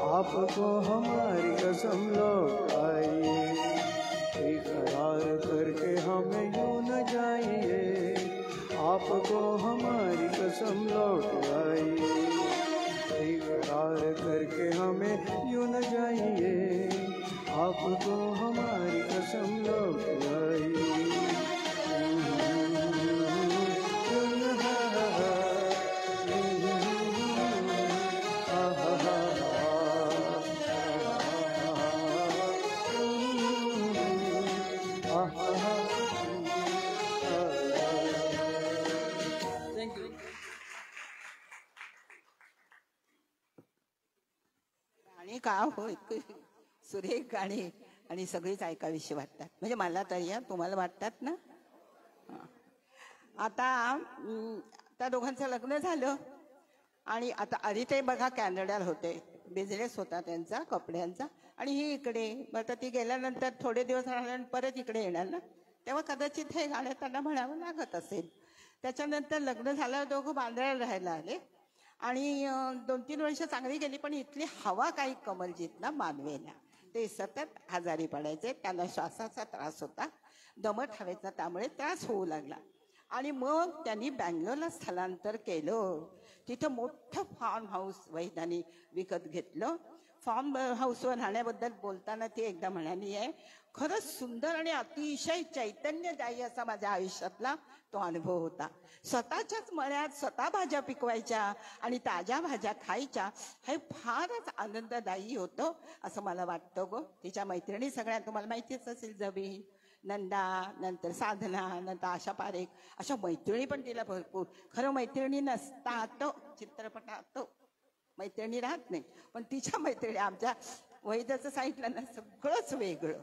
आपको हमारी कसम लौट आइए. बेकरार करके हमें यूं न जाइए, आपको हमारी कसम लौट आइए. बेकरार करके हमें यूं न जाइए, आपको हमारी कसम लौट आइए. का हो इतकी सुरेख गाणी आणि सगळीच ऐकावीशी वाटतात, म्हणजे मला तरी तुम्हाला वाटतात ना. आता त्या दोघांचं लग्न झालं आणि आता आधी ते बघा कॅनडाला होते, बिझनेस होता त्यांचा कपड्यांचा, आणि ही इकडे. मग आता ती गेल्यानंतर थोडे दिवस राहिल्यानंतर परत इकडे येणार ना, तेव्हा कदाचित हे गाणं त्यांना म्हणावं लागत असेल. त्याच्यानंतर लग्न झाल्यावर दोघं बांद्र्याला राहायला आले आणि 2-3 वर्ष चांगली गेली, पण इथली हवा काही कमलजीतला मानवेना. ते सतत आजारी पडायचे, त्यांना श्वासाचा त्रास होता, दमट हवेचा, त्यामुळे त्रास होऊ लागला. आणि मग त्यांनी बँगलोरला स्थलांतर केलं. तिथं मोठं फार्म हाऊस वैदानी विकत घेतलं. फार्म हाऊसवर राहण्याबद्दल बोलताना ती एकदा म्हणाली आहे, खरंच सुंदर आणि अतिशय चैतन्यदायी असा माझ्या आयुष्यातला तो अनुभव होता. स्वतःच्याच मळ्यात स्वतः भाज्या पिकवायच्या आणि ताज्या भाज्या खायच्या, हे फारच आनंददायी होतं असं मला वाटतं गो. तिच्या मैत्रिणी सगळ्या तुम्हाला माहितीच असेल, जबीन, नंदा, नंतर साधना, नंतर आशा पारेख, अशा मैत्रिणी पण तिला भरपूर. खरं मैत्रिणी नसतात चित्रपटात, मैत्रिणी राहत नाही, पण तिच्या मैत्रिणी आमच्या वैद्याचं सांगितलं ना, सगळंच वेगळं,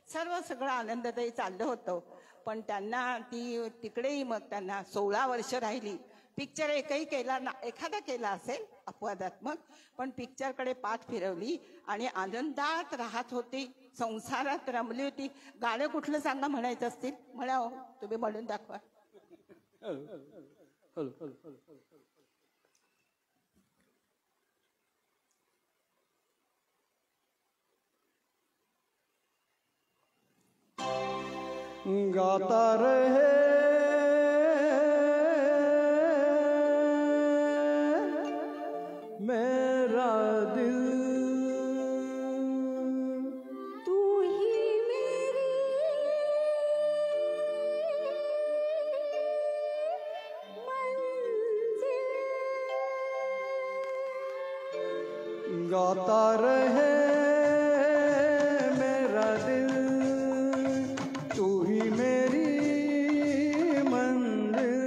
सगळं आनंददायी चाललं होतं. पण त्यांना ती तिकडेही मग त्यांना 16 वर्ष राहिली. पिक्चर एकही केला ना, एखादा केला असेल अपवादात्मक, पण पिक्चरकडे पाठ फिरवली आणि आनंदात राहत होती, संसारात रमली होती. गाणं कुठलं सांगा म्हणायचं असतील म्हणा, तुम्ही म्हणून दाखवा. गाता रहे मेरा दिल, तू ही मेरी मंजिल, गाता रहे मेरा दिल, तू ही मेरी मंजिल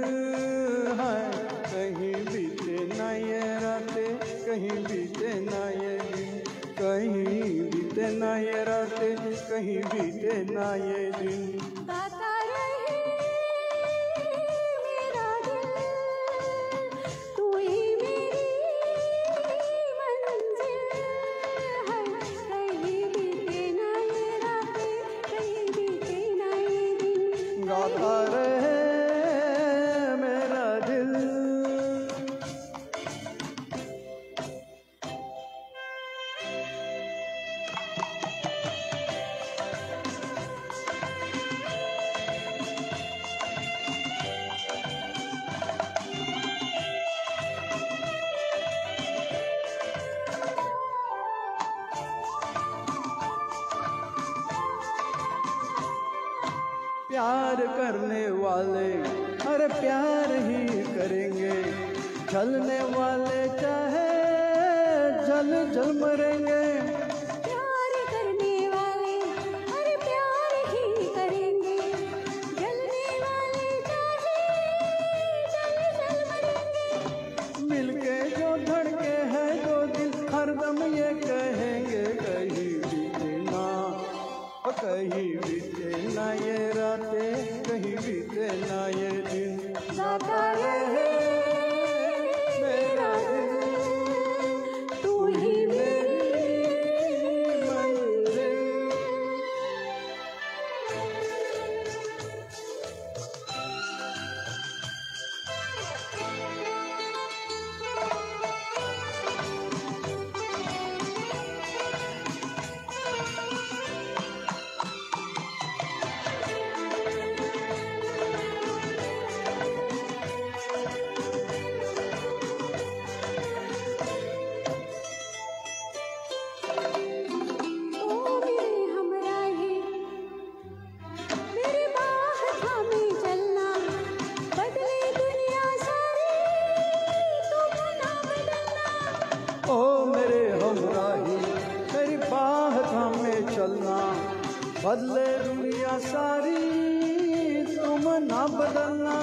है. कहीं बीते ना ये रातें, कहीं बीते ना ये दिन, कहीं बीते ना ये रातें, कहीं बीते ना ये दिन. गाता रहे मेरा दिल, तू ही मेरी मंजिल है. कहीं बीते ना ये रातें, कहीं बीते ना ये दिन. गाता रहे मेरा दिल. प्यार करने वाले अरे प्यार ही करेंगे, छलने वाले चाहे जल जल मरेंगे. प्यार करने वाले अरे प्यार ही करेंगे, जलने वाले चाहे जल जल मरेंगे. मिलके जो धड़के हैं दो दिल, हरदम ये कहेंगे कहीं बीते ना, कहीं बीते ना ये रातें, कहीं बीते ना ये दिन. गाता रहे मेरा दिल, तू ही मेरी मंजिल. बदले दुनिया सारी तुम ना बदलना।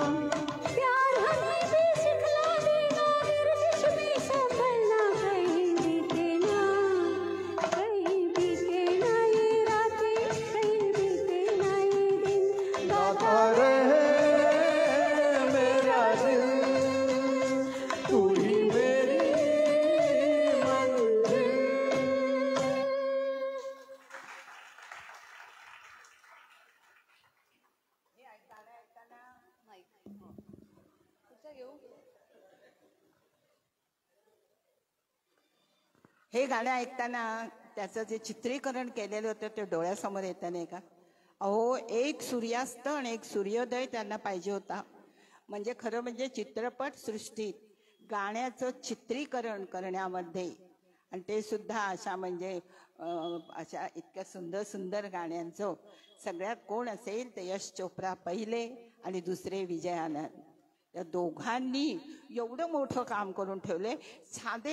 प्यार हमें भी सिखला देना, गर्दिश में संभलना, कहीं बीते ना अरे मेरा दिल तू ही मेरी मंजिल. हे गाणं ऐकताना त्याचं जे चित्रीकरण केलेलं होतं ते डोळ्यासमोर येतं नाही का. अहो, एक सूर्यास्त आणि एक सूर्योदय त्यांना पाहिजे होता. म्हणजे खरं म्हणजे चित्रपट सृष्टीत गाण्याचं चित्रीकरण करण्यामध्ये, आणि ते सुद्धा अशा म्हणजे अशा इतक्या सुंदर सुंदर गाण्यांचं सगळ्यात कोण असेल तर यश चोप्रा पहिले आणि दुसरे विजय आनंद. त्या दोघांनी एवढं मोठं काम करून ठेवले.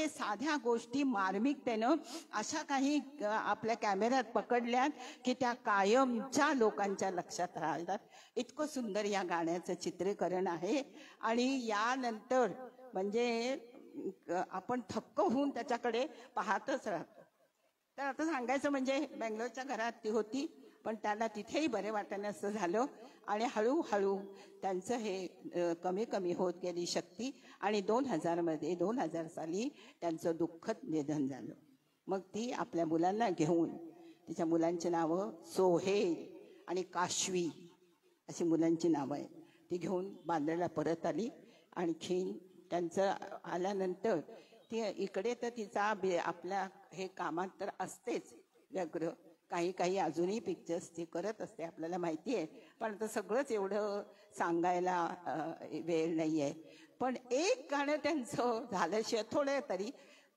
साध्या गोष्टी मार्मिकतेनं अशा काही आपल्या कॅमेऱ्यात पकडल्यात की त्या कायमच्या लोकांच्या लक्षात राहतात. इतकं सुंदर या गाण्याचं चित्रीकरण आहे. आणि यानंतर म्हणजे आपण थक्क होऊन त्याच्याकडे पाहतच राहतो. तर आता सांगायचं म्हणजे बेंगलोरच्या घरात ती होती, पण त्यांना तिथेही बरे वाटेना असं झालं. आणि हळूहळू त्यांचं हे कमी कमी होत गेली शक्ती. आणि 2000 साली त्यांचं दुःखद निधन झालं. मग ती आपल्या मुलांना घेऊन, तिच्या मुलांची नावं सोहेल आणि काशवी अशी मुलांची नावं आहेत, ती घेऊन बांद्र्याला परत आली. आणखीन त्यांचं आल्यानंतर ती इकडे तर तिचा आपल्या हे कामात तर असतेच व्यग्र. काही अजूनही पिक्चर्स ती करत असते, आपल्याला माहिती आहे. पण आता सगळंच एवढं सांगायला वेळ नाही आहे. पण एक गाणं त्यांचं झाल्याशिवाय थोडं तरी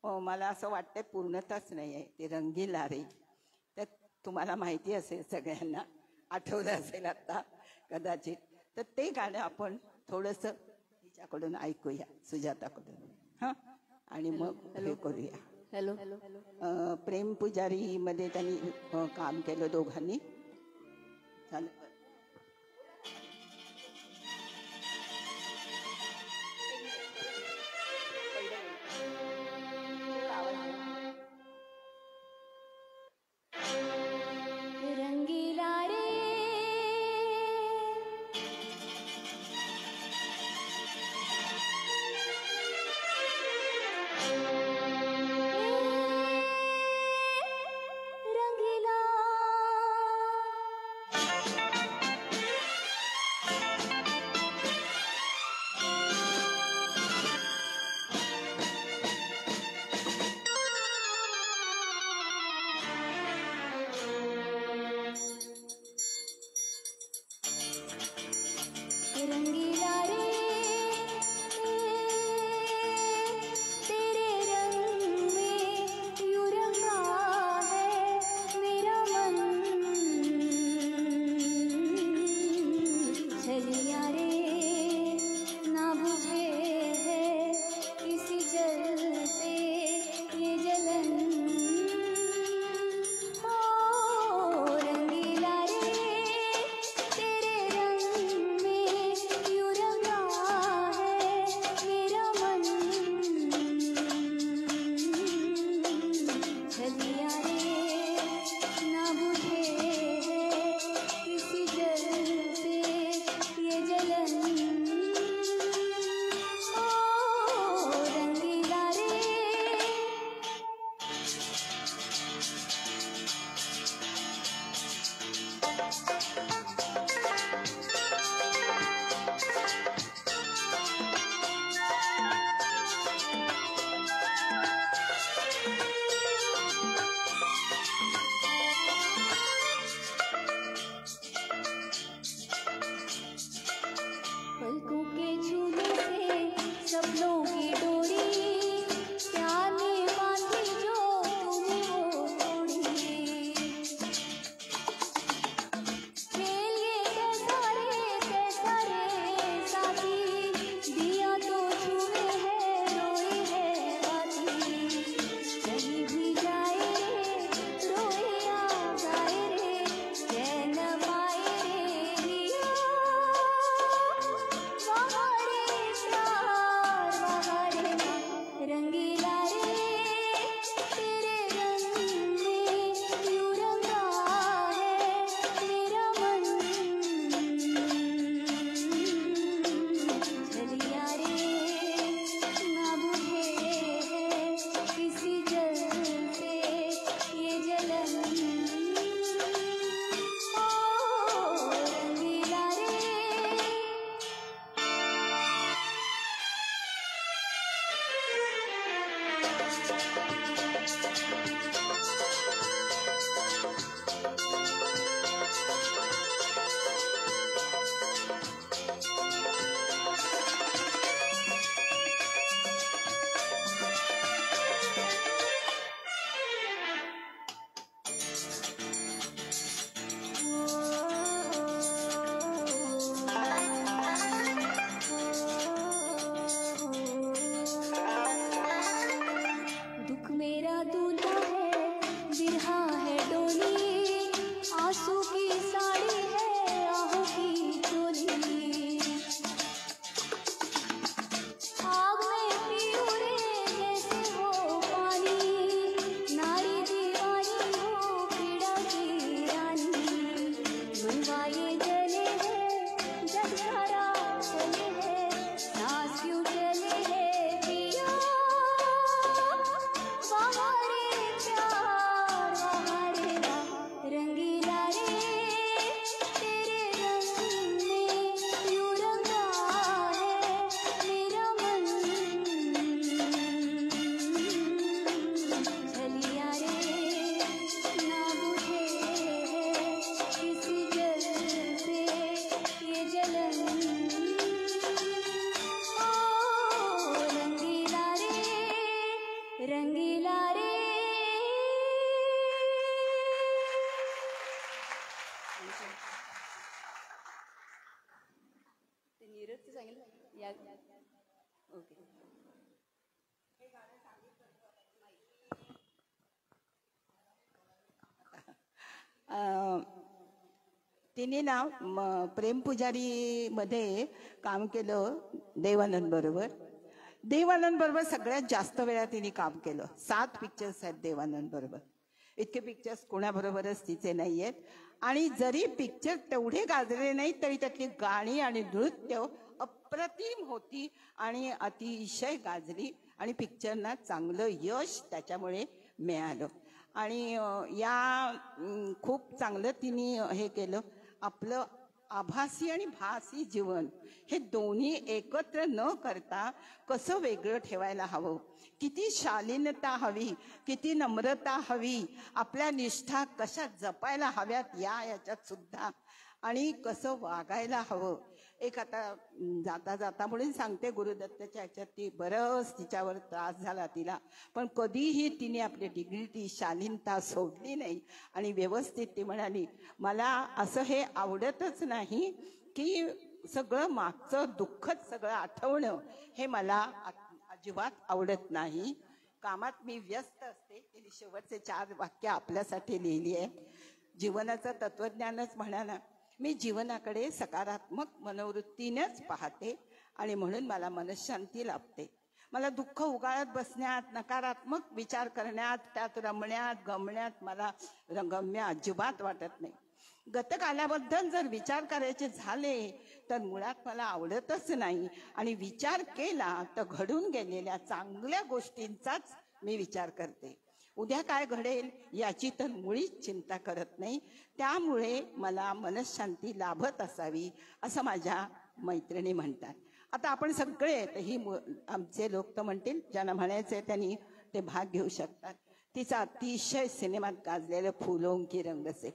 मला असं वाटतं पूर्णताच नाही आहे, ते रंगीला रे. तर तुम्हाला माहिती असेल, सगळ्यांना आठवलं असेल आता कदाचित. तर ते गाणं आपण थोडंसं तिच्याकडून ऐकूया, सुजाताकडून. हां, आणि मग हे करूया. हॅलो. प्रेम पुजारी मध्ये त्यांनी काम केलं दोघांनी. झालं. रंगीला रे रंगीला सुनवाए जले हैं जग सारा चले हैं सांस क्यों चले हैं पिया वहाँ रे प्यार वहाँ रे रंगीला रे तेरे रंग में यूं रंगा है मेरा मन झलिया रे ना बुझे किसी जल से ये जलन ओ रंगीला रे रंगीला रे ते नीरजचं सांगितलं या ओके तिने ना प्रेम पुजारीमध्ये काम केलं देवानंद बरोबर. देवानंद बरोबर सगळ्यात जास्त वेळा तिने काम केलं. 7 पिक्चर्स आहेत देवानंद बरोबर. इतके पिक्चर्स कोणाबरोबरच तिचे नाही आहेत. आणि जरी पिक्चर तेवढे गाजले नाही तरी त्यातली गाणी आणि नृत्य अप्रतिम होती आणि अतिशय गाजली आणि पिक्चरना चांगलं यश त्याच्यामुळे मिळालं. आणि खूप चांगलं तिने हे केलं. आपलं आभासी आणि भासी जीवन हे दोन्ही एकत्र न करता कसं वेगळं ठेवायला हवं, किती शालीनता हवी, किती नम्रता हवी, आपल्या निष्ठा कशा जपायला हव्यात याच्यात सुद्धा, आणि कसं वागायला हवं. एक आता जाता जाता म्हणून सांगते, गुरुदत्ताच्या ह्याच्यात ती बरंच तिच्यावर त्रास झाला तिला, पण कधीही तिने आपली डिग्निटी शालीनता सोडली नाही आणि व्यवस्थित ती म्हणाली, मला असं हे आवडतच नाही की सगळं मागचं दुःखच सगळं आठवणं, हे मला अजिबात आवडत नाही. कामात मी व्यस्त असते. तिने शेवटचे 4 वाक्य आपल्यासाठी लिहिली आहे. जीवनाचं तत्वज्ञानच म्हणाला, मी जीवनाकडे सकारात्मक मनोवृत्तीनेच पाहते आणि म्हणून मला मनशांती लाभते. मला दुःख उगाळत बसण्यात, नकारात्मक विचार करण्यात, त्यात रमण्यात गमण्यात मला रंगम्य अजिबात वाटत नाही. गतकालाबद्दल जर विचार करायचे झाले तर मुळात मला आवडतच नाही आणि विचार केला तर घडून गेलेल्या चांगल्या गोष्टींचाच मी विचार करते. उद्या काय घडेल याची तर मुळीच चिंता करत नाही. त्यामुळे मला मनशांती लाभत असावी असं माझ्या मैत्रिणी म्हणतात. आता आपण सगळे ही आमचे लोक तर म्हणतील, ज्यांना म्हणायचंय त्यांनी ते भाग घेऊ शकतात. तिचं अतिशय सिनेमात गाजलेलं फुलों की रंग से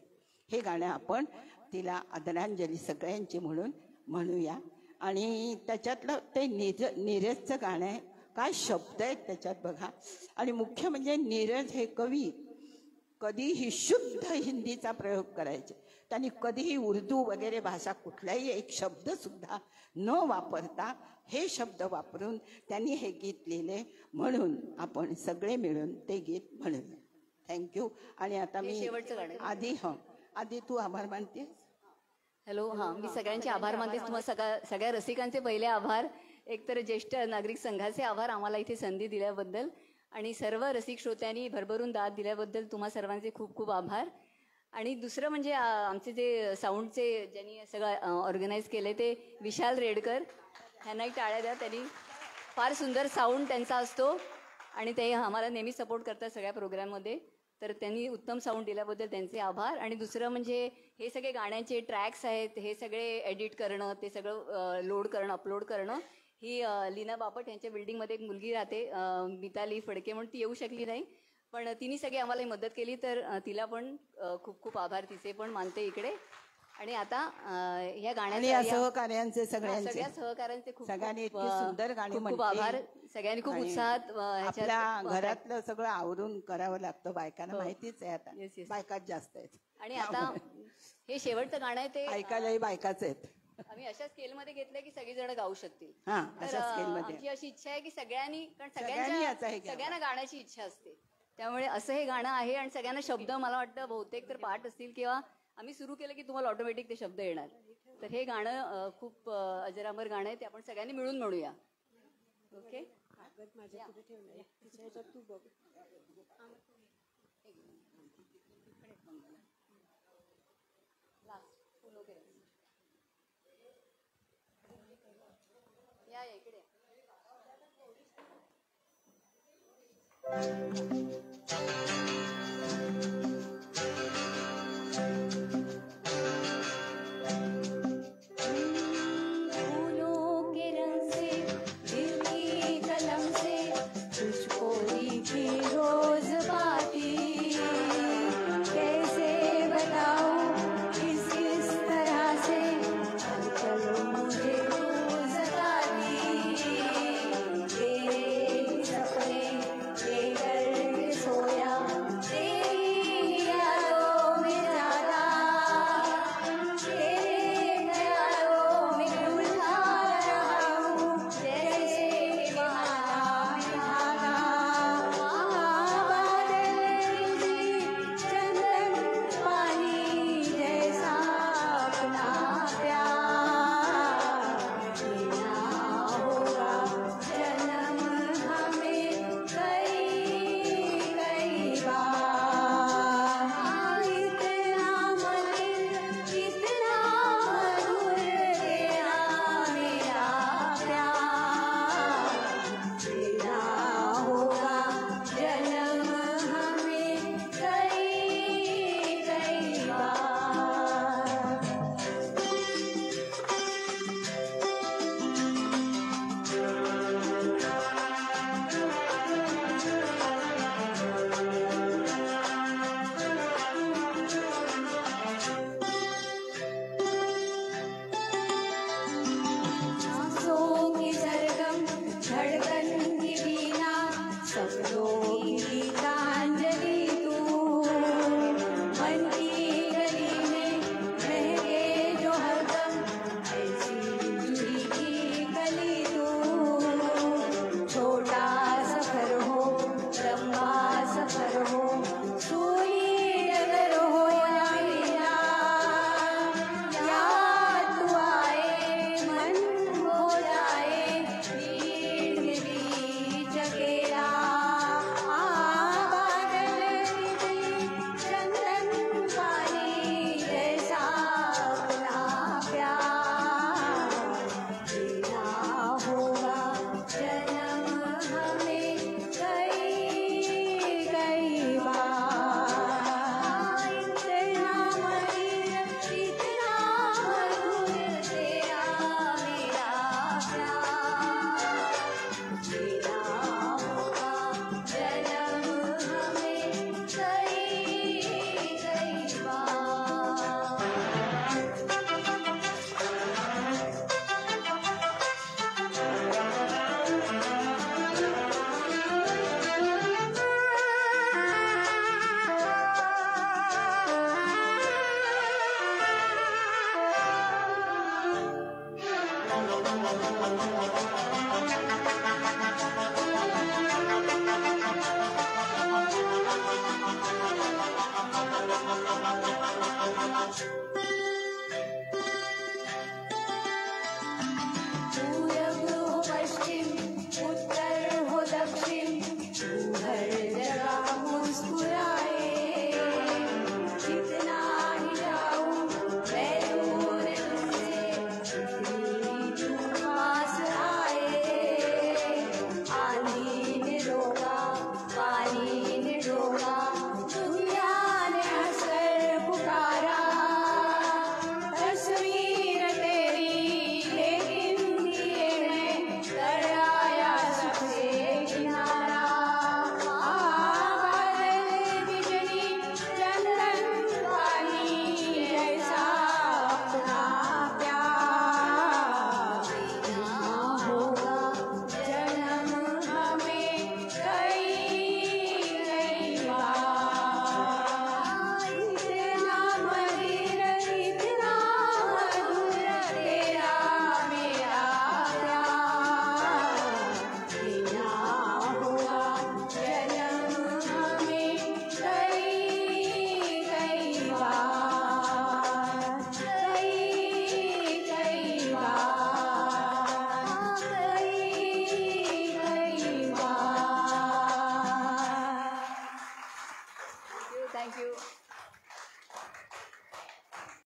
हे गाणं आपण तिला आदरांजली सगळ्यांची म्हणून म्हणूया. आणि त्याच्यातलं ते नीरजचं गाणं आहे. काय शब्द आहेत त्याच्यात बघा. आणि मुख्य म्हणजे नीरज हे कवी कधीही शुद्ध हिंदीचा प्रयोग करायचे. त्यांनी कधीही उर्दू वगैरे भाषा कुठलाही एक शब्द सुद्धा न वापरता हे शब्द वापरून त्यांनी हे गीत लिहिले. म्हणून आपण सगळे मिळून ते गीत म्हणूया. थँक्यू. आणि आता मी शेवटचं गाणं आधी तू आभार मानतेस. हॅलो. हां, मी सगळ्यांचे आभार मानते. तुम्हाला सगळ्या रसिकांचे पहिले आभार. एकतर ज्येष्ठ नागरिक संघाचे आभार आम्हाला इथे संधी दिल्याबद्दल, आणि सर्व रसिक श्रोत्यांनी भरभरून दाद दिल्याबद्दल तुम्हा सर्वांचे खूप खूप आभार. आणि दुसरं म्हणजे आमचे जे साऊंडचे ज्यांनी सगळं ऑर्गनाईज केले ते विशाल रेडकर, ह्यांनाही टाळ्या द्या. त्यांनी फार सुंदर साऊंड त्यांचा असतो आणि ते आम्हाला नेहमी सपोर्ट करतात सगळ्या प्रोग्राममध्ये. तर त्यांनी उत्तम साऊंड दिल्याबद्दल त्यांचे आभार. आणि दुसरं म्हणजे हे सगळे गाण्याचे ट्रॅक्स आहेत, हे सगळे एडिट करणं, ते सगळं लोड करणं, अपलोड करणं, ही लीना बापट यांच्या बिल्डिंगमध्ये एक मुलगी राहते, मिताली फडके म्हणून, ती येऊ शकली नाही, पण तिने सगळी आम्हाला मदत केली. तर तिला पण खूप खूप आभार तिचे पण मानते इकडे. आणि आता ह्या गाण्याच्या सहकार्यांचे सगळ्या सहकार्यांचे खूप सगळ्यांनी इतकी सुंदर गाणी खूप आभार. सगळ्यांनी खूप उत्साहात आपल्या घरातलं सगळं आवरून करावं लागतं. बायकांना माहितीच आहे, आता बायकाच जास्त आहेत. आणि आता हे शेवटचं गाणं आहे ते ऐकायलाही बायकाच आहेत. आम्ही अशा स्केलमध्ये घेतलंय की सगळी जण गाऊ शकतील. आमची अशी इच्छा आहे की सगळ्यांनी, कारण सगळ्यांना गाण्याची इच्छा असते, त्यामुळे असं हे गाणं आहे. आणि सगळ्यांना शब्द मला वाटतं बहुतेक तर पाठ असतील, किंवा आम्ही सुरू केलं की तुम्हाला ऑटोमॅटिक ते शब्द येणार. तर हे गाणं खूप अजरामर गाणं आहे, ते आपण सगळ्यांनी मिळून म्हणूया. ओके. या इकडे. फूलों के रंग से दिल की कलम से तुझको लिखी रोज पाती कैसे बताऊं किस किस तरह से चलो मुझे तू सताती तेरे सपने लेकर के सोया तेरी यादों में ज्यादा तेरे ख्यालों में उलझा रहा हूँ जैसे कि माला में धागा बादल चंदन पानी जैसा अपना प्यार देना होगा जन्म हमें कई कई बार इतना मधुर तेरा मेरा प्यार देना होगा जन्म हमें कई कई बार सांसों की सरगम धड़कन की बीना सपनों की गीतांजलि तू मन की गली में महके जो हरदम ऐसी जुड़ी की कली तू छोटा सफर हो लंबा सफर हो सुई डगर हो या मेरा याद तू आए मन हो जाए भीड़ में बीच अकेला बादल निकली चंदन पानी जैसा अपना प्यार देना होगा जन्म हमें कई कई बार इतना मधुर तेरा मेरा प्यार देना होगा जन्म हमें कई कई बार